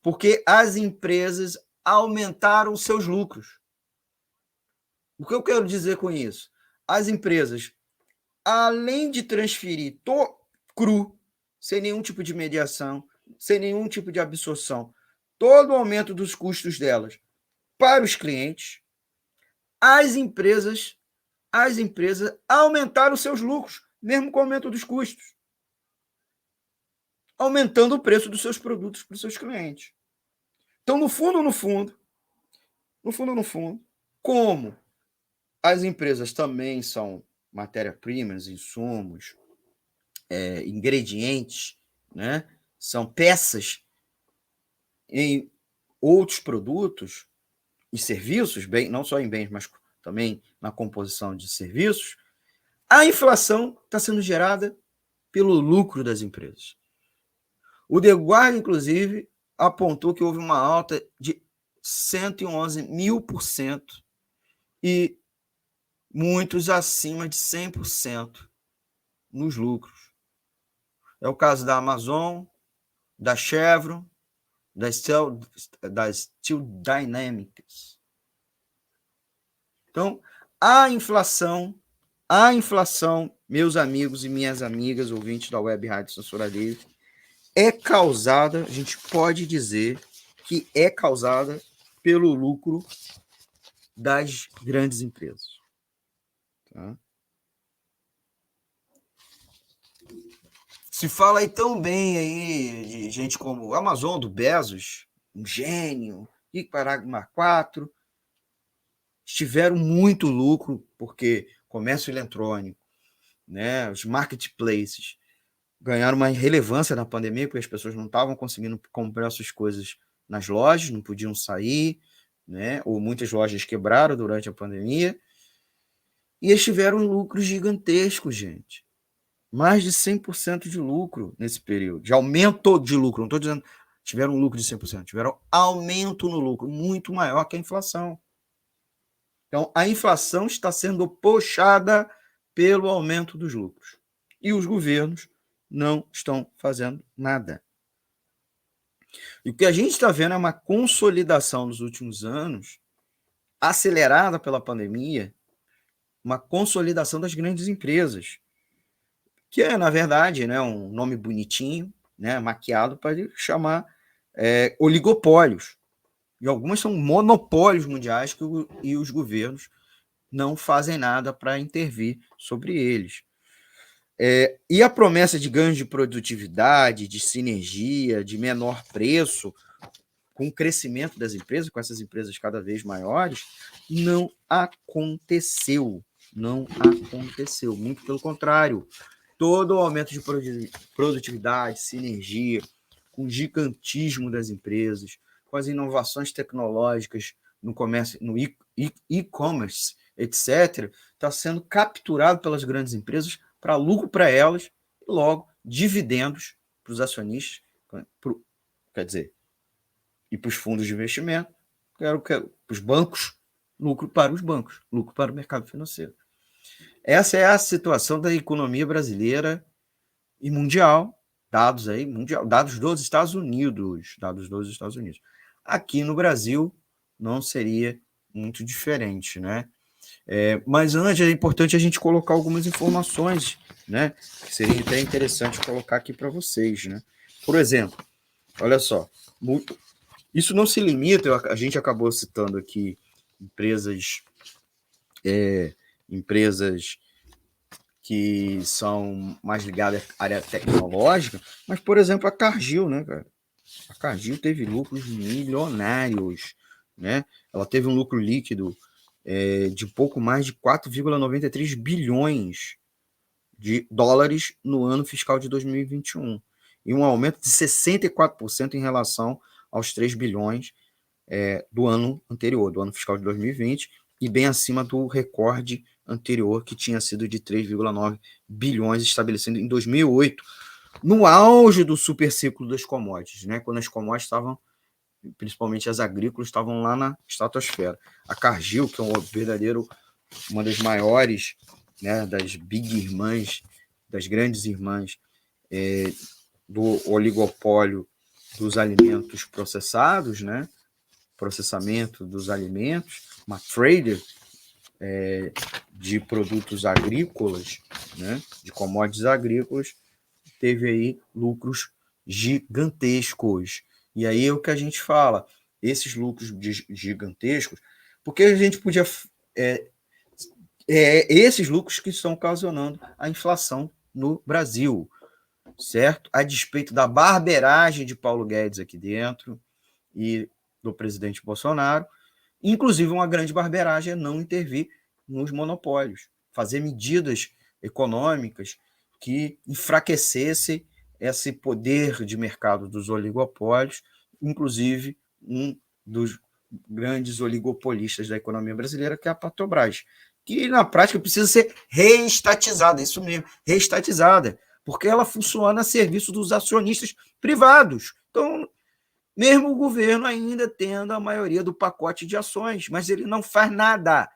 porque as empresas aumentaram seus lucros. O que eu quero dizer com isso? As empresas, além de transferir cru, sem nenhum tipo de mediação, sem nenhum tipo de absorção, todo o aumento dos custos delas para os clientes, as empresas aumentaram seus lucros, mesmo com o aumento dos custos, aumentando o preço dos seus produtos para os seus clientes. Então, no fundo, como as empresas também são matéria-primas, insumos, ingredientes, né? São peças em outros produtos e serviços, não só em bens, mas também na composição de serviços, a inflação está sendo gerada pelo lucro das empresas. O The Guardian, inclusive, apontou que houve uma alta de 111.000% e muitos acima de 100% nos lucros. É o caso da Amazon, da Chevron, da Steel Dynamics. Então, a inflação, meus amigos e minhas amigas, ouvintes da Web Rádio Censura Livre, é causada, a gente pode dizer que é causada pelo lucro das grandes empresas. Tá? Se fala aí tão bem aí de gente como o Amazon, do Bezos, um gênio, e Parágrafo 4, tiveram muito lucro, porque comércio eletrônico, né, os marketplaces, ganharam uma relevância na pandemia, porque as pessoas não estavam conseguindo comprar suas coisas nas lojas, não podiam sair, né, ou muitas lojas quebraram durante a pandemia, e eles tiveram lucros gigantescos, gente. Mais de 100% de lucro nesse período, de aumento de lucro, não estou dizendo tiveram um lucro de 100%, tiveram aumento no lucro, muito maior que a inflação. Então, a inflação está sendo puxada pelo aumento dos lucros. E os governos não estão fazendo nada. E o que a gente está vendo é uma consolidação nos últimos anos, acelerada pela pandemia, uma consolidação das grandes empresas, que é, na verdade, né, um nome bonitinho, né, maquiado para chamar oligopólios. E algumas são monopólios mundiais e os governos não fazem nada para intervir sobre eles. E a promessa de ganhos de produtividade, de sinergia, de menor preço, com o crescimento das empresas, com essas empresas cada vez maiores, não aconteceu. Não aconteceu. Muito pelo contrário. Todo o aumento de produtividade, sinergia, com o gigantismo das empresas, com as inovações tecnológicas no comércio, no e-commerce, etc., está sendo capturado pelas grandes empresas para lucro para elas e, logo, dividendos para os acionistas, quer dizer, e para os fundos de investimento, para os bancos, lucro para os bancos, lucro para o mercado financeiro. Essa é a situação da economia brasileira e mundial, dados dos Estados Unidos, Aqui no Brasil não seria muito diferente, né? Mas antes é importante a gente colocar algumas informações, né? Que seria até interessante colocar aqui para vocês, né? Por exemplo, olha só, isso não se limita, a gente acabou citando aqui empresas que são mais ligadas à área tecnológica, mas, por exemplo, a Cargill, né, cara? A Cargill teve lucros milionários, né? Ela teve um lucro líquido de pouco mais de 4,93 bilhões de dólares no ano fiscal de 2021, e um aumento de 64% em relação aos 3 bilhões do ano anterior, do ano fiscal de 2020, e bem acima do recorde anterior, que tinha sido de 3,9 bilhões estabelecido em 2008, no auge do superciclo das commodities, né? Quando as commodities estavam, principalmente as agrícolas, estavam lá na estratosfera. A Cargill, que é uma das maiores, né, das big irmãs, das grandes irmãs do oligopólio dos alimentos processados, né? Processamento dos alimentos, uma trader de produtos agrícolas, né? De commodities agrícolas, teve aí lucros gigantescos. E aí é o que a gente fala, esses lucros gigantescos, porque a gente podia... esses lucros que estão ocasionando a inflação no Brasil, certo? A despeito da barberagem de Paulo Guedes aqui dentro e do presidente Bolsonaro, inclusive uma grande barberagem é não intervir nos monopólios, fazer medidas econômicas que enfraquecessem esse poder de mercado dos oligopólios, inclusive um dos grandes oligopolistas da economia brasileira, que é a Petrobras, que na prática precisa ser reestatizada, isso mesmo, reestatizada, porque ela funciona a serviço dos acionistas privados. Então, mesmo o governo ainda tendo a maioria do pacote de ações, mas ele não faz nada,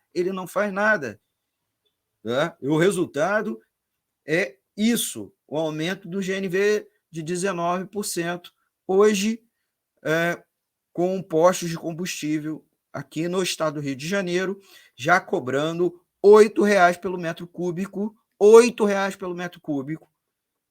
Tá? E o resultado é isso, o aumento do GNV de 19%, hoje com postos de combustível aqui no estado do Rio de Janeiro, já cobrando R$ 8,00 pelo metro cúbico, R$ 8,00 pelo metro cúbico,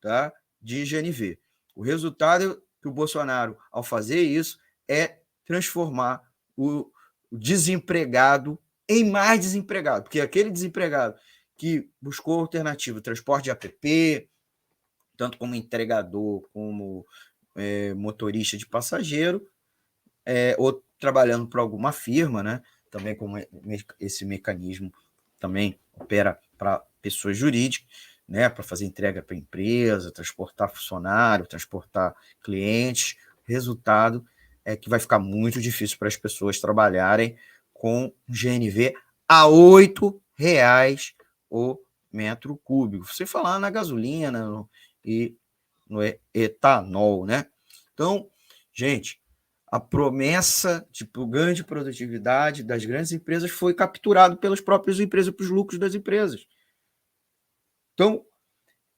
tá? De GNV. O resultado que o Bolsonaro, ao fazer isso, é transformar o desempregado em mais desempregado, porque aquele desempregado que buscou alternativa, transporte de app, tanto como entregador, como motorista de passageiro, ou trabalhando para alguma firma, né? Também como esse mecanismo também opera para pessoas jurídicas, né? Para fazer entrega para empresa, transportar funcionário, transportar clientes. Resultado é que vai ficar muito difícil para as pessoas trabalharem com GNV a R$ 8,00 o metro cúbico. Sem falar na gasolina e no etanol, né? Então, gente, a promessa de ganho de produtividade das grandes empresas foi capturado pelas próprias empresas, pelos lucros das empresas. Então,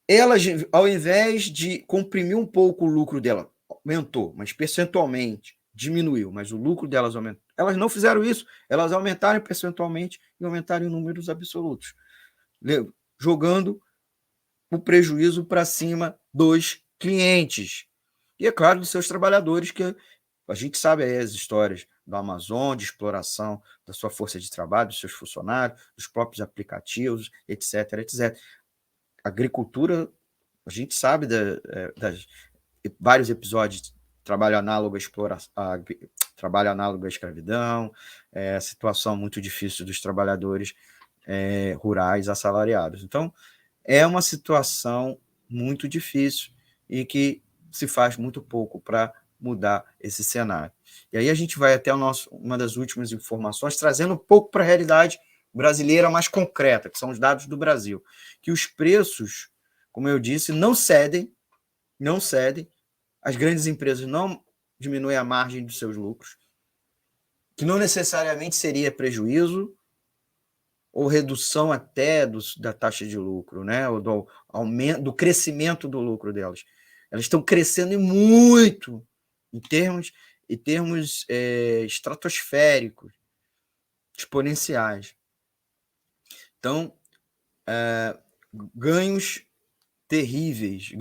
elas, ao invés de comprimir um pouco o lucro dela, aumentou, mas percentualmente diminuiu, mas o lucro delas aumentou. Elas não fizeram isso, elas aumentaram percentualmente e aumentaram em números absolutos, jogando o prejuízo para cima dos clientes. E, é claro, dos seus trabalhadores, que a gente sabe aí as histórias da Amazon, de exploração da sua força de trabalho, dos seus funcionários, dos próprios aplicativos, etc, etc. A agricultura, a gente sabe das vários episódios de trabalho análogo à exploração, trabalho análogo à escravidão, a situação muito difícil dos trabalhadores rurais assalariados. Então, é uma situação muito difícil e que se faz muito pouco para mudar esse cenário. E aí a gente vai até uma das últimas informações, trazendo um pouco para a realidade brasileira mais concreta, que são os dados do Brasil, que os preços, como eu disse, não cedem, as grandes empresas não diminuem a margem dos seus lucros, que não necessariamente seria prejuízo ou redução até da taxa de lucro, né? Ou do aumento, do crescimento do lucro delas. Elas estão crescendo muito em termos estratosféricos, exponenciais. Então, ganhos terríveis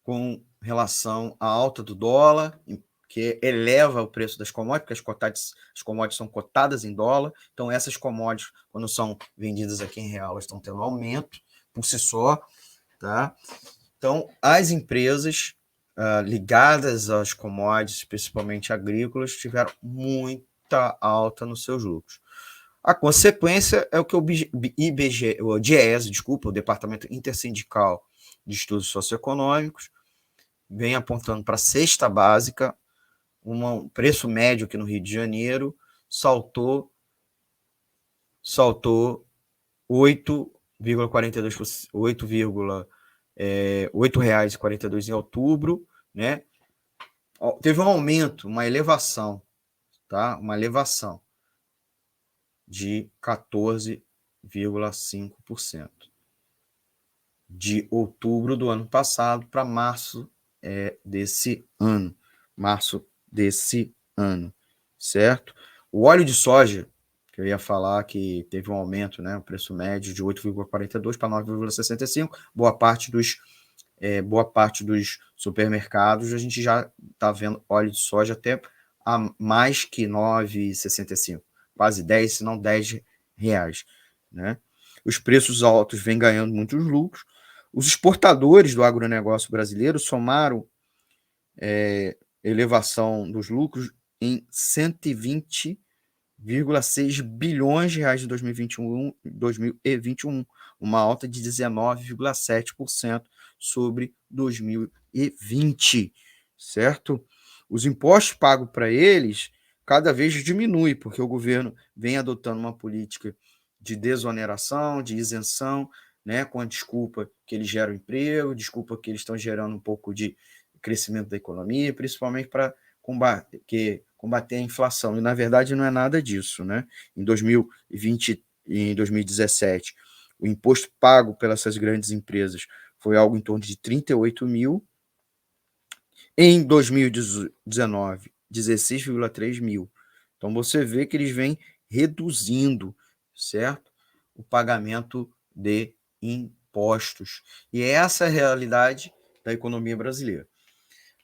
com relação à alta do dólar, que eleva o preço das commodities, porque as commodities são cotadas em dólar, então essas commodities, quando são vendidas aqui em real, elas estão tendo aumento por si só, tá? Então, as empresas ligadas às commodities, principalmente agrícolas, tiveram muita alta nos seus lucros. A consequência é o que o DIEESE, o Departamento Intersindical de Estudos Socioeconômicos, vem apontando para a cesta básica, um preço médio aqui no Rio de Janeiro saltou 8,42 em outubro, né? Teve um aumento, uma elevação, tá? Uma elevação de 14,5% de outubro do ano passado para março desse ano, certo? O óleo de soja, que eu ia falar que teve um aumento, né, o preço médio de 8,42 para 9,65, boa parte dos supermercados a gente já está vendo óleo de soja até a mais que 9,65, quase 10, se não 10 reais, né? Os preços altos vêm ganhando muitos lucros. Os exportadores do agronegócio brasileiro somaram elevação dos lucros em 120,6 bilhões de reais em 2021, uma alta de 19,7% sobre 2020, certo? Os impostos pagos para eles cada vez diminui, porque o governo vem adotando uma política de desoneração, de isenção, né, com a desculpa que eles geram emprego, desculpa que eles estão gerando um pouco de crescimento da economia, principalmente para combater a inflação. E, na verdade, não é nada disso, né? Em 2020 e em 2017, o imposto pago pelas essas grandes empresas foi algo em torno de 38 mil. Em 2019, 16,3 mil. Então, você vê que eles vêm reduzindo, certo? O pagamento de impostos. E essa é a realidade da economia brasileira.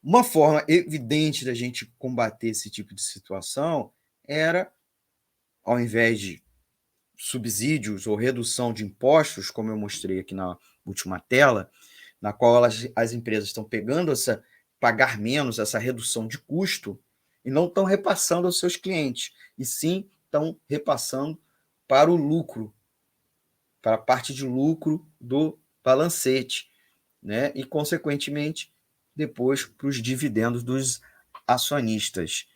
Uma forma evidente da gente combater esse tipo de situação era, ao invés de subsídios ou redução de impostos, como eu mostrei aqui na última tela, na qual as empresas estão pegando pagar menos, essa redução de custo, e não estão repassando aos seus clientes, e sim estão repassando para o lucro, para a parte de lucro do balancete, né? E, consequentemente, depois para os dividendos dos acionistas.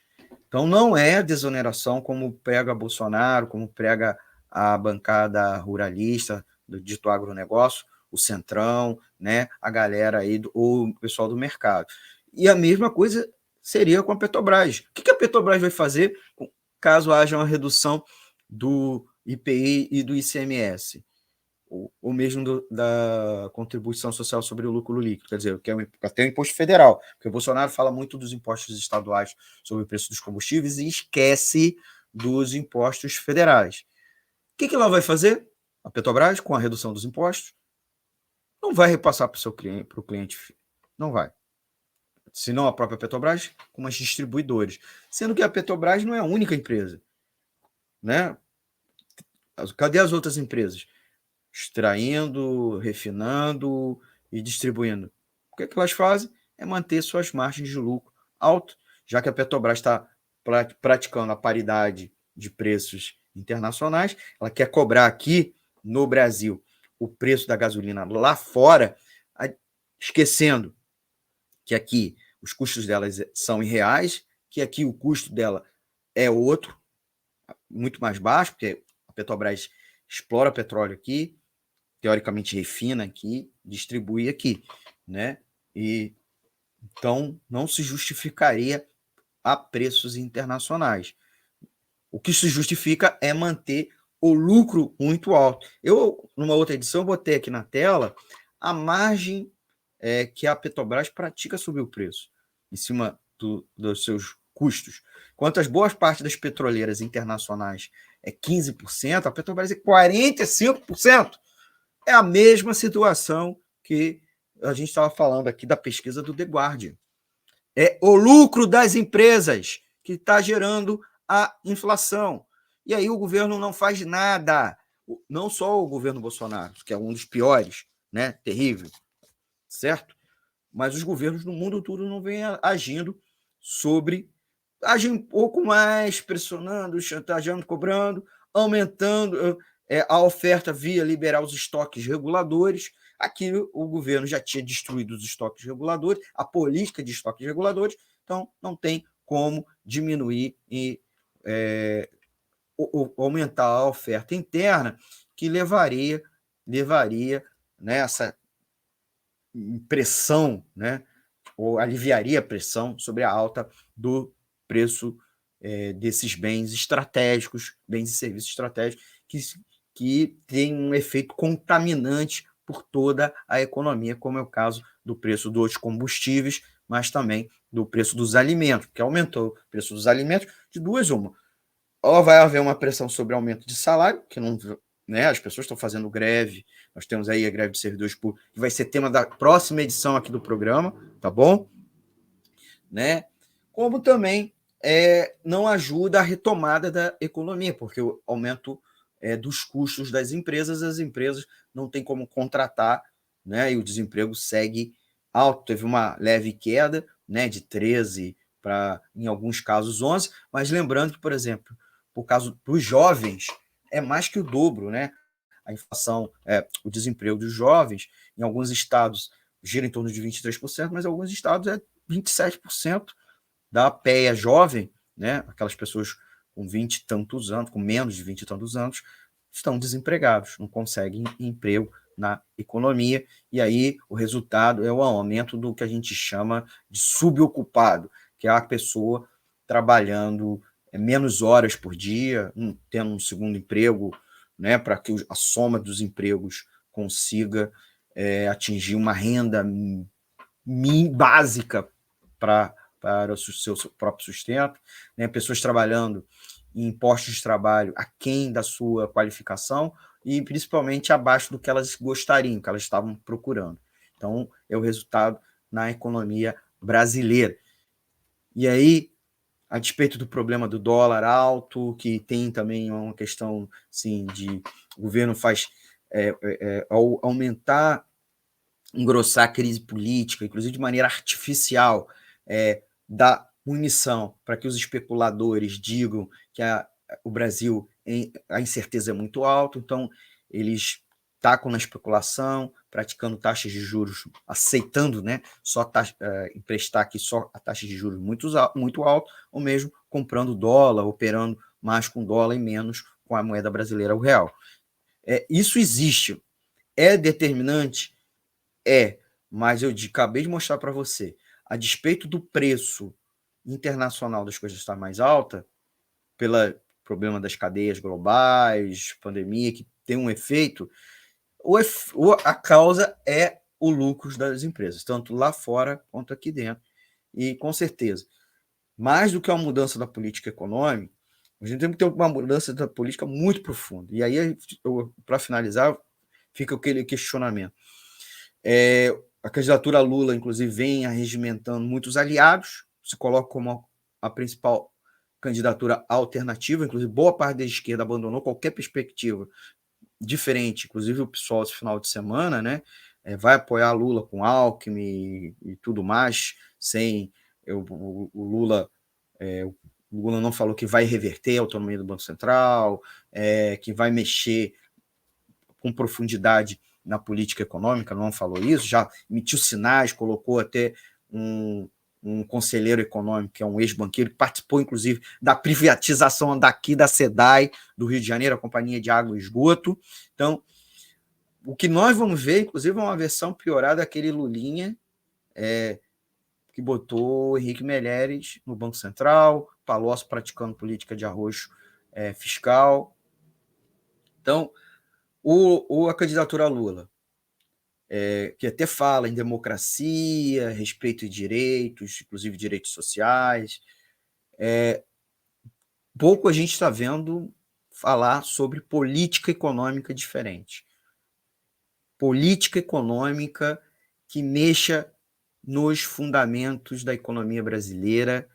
Então, não é desoneração como prega Bolsonaro, como prega a bancada ruralista do dito agronegócio, o Centrão, né? A galera aí, ou o pessoal do mercado. E a mesma coisa seria com a Petrobras. O que a Petrobras vai fazer caso haja uma redução do IPI e do ICMS? Ou mesmo da contribuição social sobre o lucro líquido, quer dizer, que é até o imposto federal, porque o Bolsonaro fala muito dos impostos estaduais sobre o preço dos combustíveis e esquece dos impostos federais. O que ela vai fazer? A Petrobras, com a redução dos impostos, não vai repassar para o cliente, não vai. Se não a própria Petrobras, como as distribuidoras. Sendo que a Petrobras não é a única empresa, né? Cadê as outras empresas? Extraindo, refinando e distribuindo. O que elas fazem? É manter suas margens de lucro alto, já que a Petrobras está praticando a paridade de preços internacionais, ela quer cobrar aqui no Brasil o preço da gasolina lá fora, esquecendo que aqui os custos delas são em reais, que aqui o custo dela é outro, muito mais baixo, porque a Petrobras explora petróleo aqui, teoricamente refina aqui, distribui aqui, né? E então não se justificaria a preços internacionais. O que se justifica é manter o lucro muito alto. Eu, numa outra edição, botei aqui na tela a margem que a Petrobras pratica sobre o preço, em cima dos seus custos. Enquanto as boas partes das petroleiras internacionais é 15%, a Petrobras é 45%. É a mesma situação que a gente estava falando aqui da pesquisa do The Guardian. É o lucro das empresas que está gerando a inflação. E aí o governo não faz nada. Não só o governo Bolsonaro, que é um dos piores, né? Terrível, certo? Mas os governos no mundo todo não vêm agindo agem um pouco mais, pressionando, chantageando, cobrando, aumentando a oferta via liberar os estoques reguladores. Aqui o governo já tinha destruído os estoques reguladores, a política de estoques reguladores, então não tem como diminuir e aumentar a oferta interna, que levaria nessa pressão, né, ou aliviaria a pressão sobre a alta do preço desses bens estratégicos, bens e serviços estratégicos, que tem um efeito contaminante por toda a economia, como é o caso do preço dos combustíveis, mas também do preço dos alimentos, porque aumentou o preço dos alimentos de duas uma. Ou vai haver uma pressão sobre aumento de salário, que não, né, as pessoas estão fazendo greve, nós temos aí a greve de servidores públicos, que vai ser tema da próxima edição aqui do programa, tá bom? Né? Como também não ajuda a retomada da economia, porque o aumento dos custos das empresas, as empresas não têm como contratar, né? E o desemprego segue alto. Teve uma leve queda, né, de 13 para, em alguns casos, 11, mas lembrando que, por exemplo, por causa dos jovens, é mais que o dobro, né? A inflação, o desemprego dos jovens, em alguns estados gira em torno de 23%, mas em alguns estados é 27% da PEA jovem, né? Aquelas pessoas com 20 e tantos anos, com menos de 20 e tantos anos, estão desempregados, não conseguem emprego na economia, e aí o resultado é o aumento do que a gente chama de subocupado, que é a pessoa trabalhando menos horas por dia, tendo um segundo emprego, né, para que a soma dos empregos consiga atingir uma renda básica para o seu próprio sustento, né? Pessoas trabalhando em postos de trabalho aquém da sua qualificação e principalmente abaixo do que elas gostariam, que elas estavam procurando. Então, é o resultado na economia brasileira. E aí, a despeito do problema do dólar alto, que tem também uma questão assim, de o governo faz ao aumentar, engrossar a crise política, inclusive de maneira artificial, dá munição para que os especuladores digam que o Brasil, a incerteza é muito alta, então eles tacam na especulação, praticando taxas de juros, aceitando, né, emprestar aqui só a taxa de juros muito alta, ou mesmo comprando dólar, operando mais com dólar e menos com a moeda brasileira, o real. Isso existe. É determinante? Mas eu acabei de mostrar para você. a despeito do preço internacional das coisas estar mais alta, pelo problema das cadeias globais, pandemia, que tem um efeito, a causa é o lucro das empresas, tanto lá fora quanto aqui dentro. E, com certeza, mais do que uma mudança da política econômica, a gente tem que ter uma mudança da política muito profunda. E aí, para finalizar, fica aquele questionamento. A candidatura Lula, inclusive, vem arregimentando muitos aliados, se coloca como a principal candidatura alternativa, inclusive boa parte da esquerda abandonou qualquer perspectiva diferente, inclusive o PSOL esse final de semana, né? Vai apoiar Lula com Alckmin e tudo mais, sem o Lula... O Lula não falou que vai reverter a autonomia do Banco Central, que vai mexer com profundidade na política econômica, não falou isso, já emitiu sinais, colocou até um conselheiro econômico, que é um ex-banqueiro, que participou, inclusive, da privatização daqui da SEDAI, do Rio de Janeiro, a Companhia de Água e Esgoto. Então, o que nós vamos ver, inclusive, é uma versão piorada daquele Lulinha, que botou Henrique Meirelles no Banco Central, Palocci praticando política de arroxo fiscal. Então, a candidatura a Lula, que até fala em democracia, respeito de direitos, inclusive direitos sociais, pouco a gente está vendo falar sobre política econômica diferente. Política econômica que mexa nos fundamentos da economia brasileira,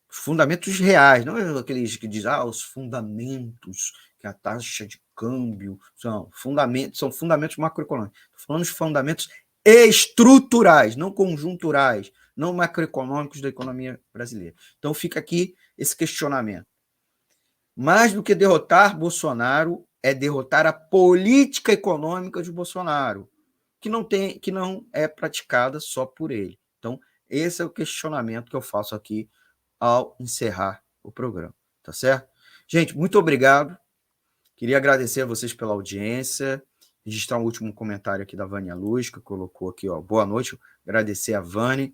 fundamentos reais, não é aqueles que dizem, os fundamentos, que a taxa de câmbio, são fundamentos macroeconômicos. Estou falando de fundamentos estruturais, não conjunturais, não macroeconômicos da economia brasileira. Então fica aqui esse questionamento. Mais do que derrotar Bolsonaro, é derrotar a política econômica de Bolsonaro, que não é praticada só por ele. Então, esse é o questionamento que eu faço aqui ao encerrar o programa, tá certo? Gente, muito obrigado. Queria agradecer a vocês pela audiência, registrar um último comentário aqui da Vânia Luz, que colocou aqui, boa noite, agradecer a Vânia,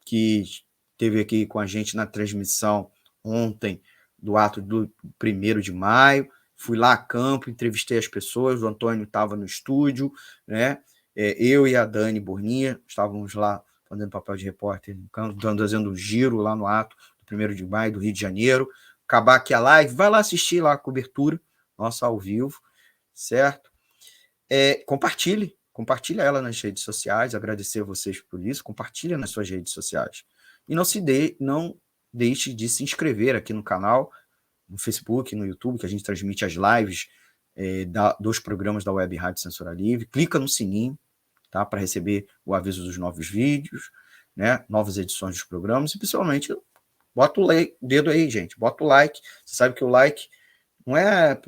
que esteve aqui com a gente na transmissão ontem do ato do 1º de maio, fui lá a campo, entrevistei as pessoas, o Antônio estava no estúdio, né? Eu e a Dani Borninha estávamos lá fazendo papel de repórter, fazendo um giro lá no ato do 1º de maio do Rio de Janeiro. Acabar aqui a live, vai lá assistir lá a cobertura nossa ao vivo, certo? Compartilhe ela nas redes sociais, agradecer a vocês por isso, compartilhe nas suas redes sociais. E não deixe de se inscrever aqui no canal, no Facebook, no YouTube, que a gente transmite as lives dos programas da Web Rádio Censura Livre. Clica no sininho, tá, para receber o aviso dos novos vídeos, né, novas edições dos programas, e principalmente bota o dedo aí, gente, bota o like. Você sabe que o like não é...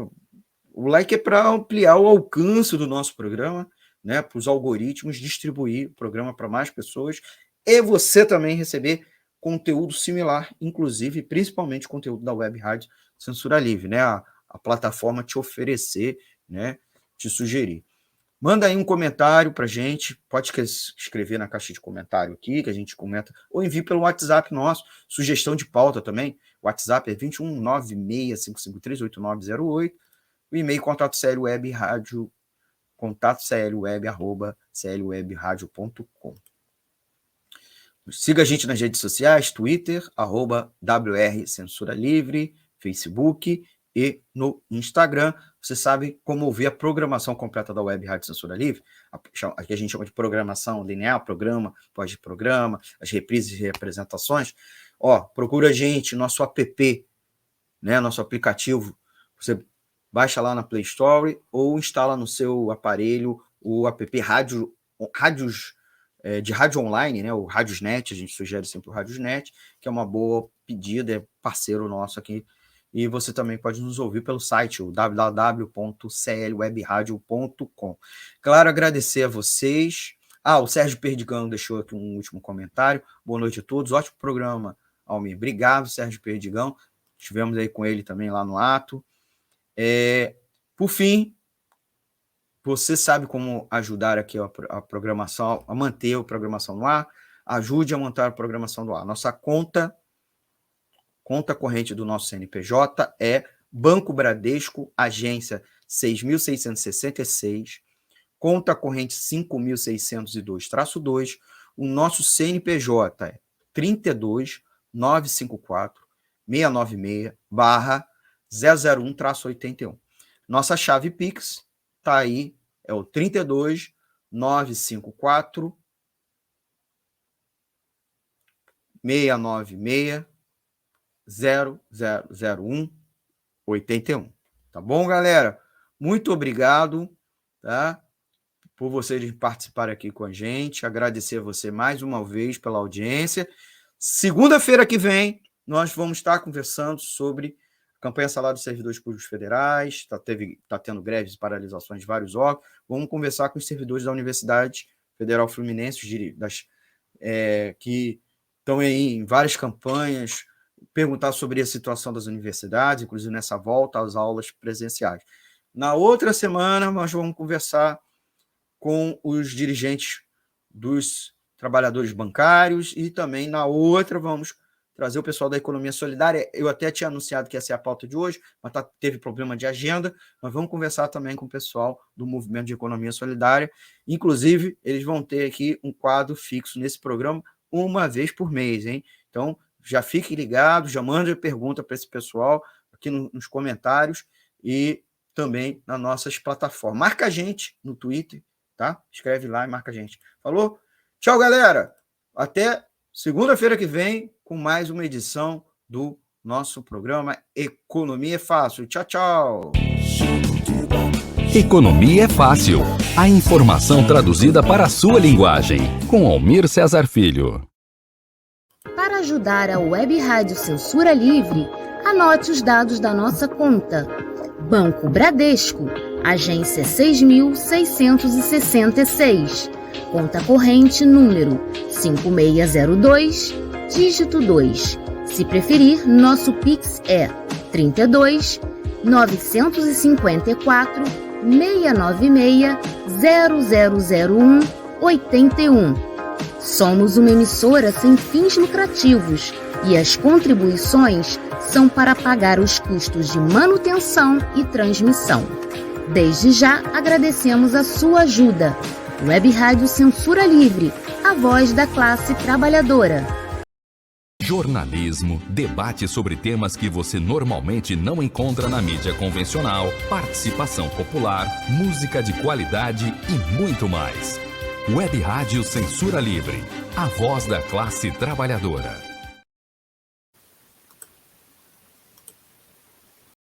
O like é para ampliar o alcance do nosso programa, né, para os algoritmos distribuir o programa para mais pessoas e você também receber conteúdo similar, inclusive, principalmente conteúdo da Web Rádio Censura Livre, né, a plataforma te oferecer, né, te sugerir. Manda aí um comentário para a gente, pode escrever na caixa de comentário aqui, que a gente comenta, ou envie pelo WhatsApp nosso, sugestão de pauta também, o WhatsApp é 21965538908, o e-mail contato@clwebradio.com. Siga a gente nas redes sociais, Twitter, @WR Censura Livre, Facebook e no Instagram. Você sabe como ouvir a programação completa da Web Rádio Censura Livre? Aqui a gente chama de programação linear, programa, pós-programa, as reprises e representações. Procura a gente, nosso app, né, nosso aplicativo. Você baixa lá na Play Store ou instala no seu aparelho o app rádios de rádio online, né, o Radiosnet, a gente sugere sempre o Radiosnet, que é uma boa pedida, é parceiro nosso aqui. E você também pode nos ouvir pelo site, o www.clwebradio.com. Claro, agradecer a vocês. O Sérgio Perdigão deixou aqui um último comentário. Boa noite a todos. Ótimo programa, Almir. Obrigado, Sérgio Perdigão. Estivemos aí com ele também lá no ato. Por fim, você sabe como ajudar aqui a programação, a manter a programação no ar. ajude a montar a programação do ar. Nossa conta corrente do nosso CNPJ é Banco Bradesco, agência 6.666, conta corrente 5.602-2. O nosso CNPJ é 32-954-696/001-81. Nossa chave Pix está aí, é o 32-954-696-0001-81. Tá bom, galera? Muito obrigado, tá? Por vocês participarem aqui com a gente. Agradecer a você mais uma vez pela audiência. Segunda-feira que vem, nós vamos estar conversando sobre a campanha salário dos servidores públicos federais. Está tendo greves e paralisações de vários órgãos. Vamos conversar com os servidores da Universidade Federal Fluminense, que estão aí em várias campanhas, perguntar sobre a situação das universidades, inclusive nessa volta às aulas presenciais. Na outra semana, nós vamos conversar com os dirigentes dos trabalhadores bancários e também na outra vamos trazer o pessoal da economia solidária. Eu até tinha anunciado que ia ser a pauta de hoje, mas teve problema de agenda. Nós vamos conversar também com o pessoal do Movimento de Economia Solidária. Inclusive, eles vão ter aqui um quadro fixo nesse programa uma vez por mês, hein? Então, já fique ligado, já mande pergunta para esse pessoal aqui nos comentários e também nas nossas plataformas. Marca a gente no Twitter, tá? Escreve lá e marca a gente. Falou? Tchau, galera! Até segunda-feira que vem com mais uma edição do nosso programa Economia é Fácil. Tchau, tchau! Economia é Fácil. A informação traduzida para a sua linguagem. Com Almir Cesar Filho. Para ajudar a Web Rádio Censura Livre, anote os dados da nossa conta. Banco Bradesco, agência 6.666, conta corrente número 5602, dígito 2. Se preferir, nosso Pix é 32-954-696-0001-81. Somos uma emissora sem fins lucrativos e as contribuições são para pagar os custos de manutenção e transmissão. Desde já agradecemos a sua ajuda. Web Rádio Censura Livre, a voz da classe trabalhadora. Jornalismo, debate sobre temas que você normalmente não encontra na mídia convencional, participação popular, música de qualidade e muito mais. Web Rádio Censura Livre, a voz da classe trabalhadora.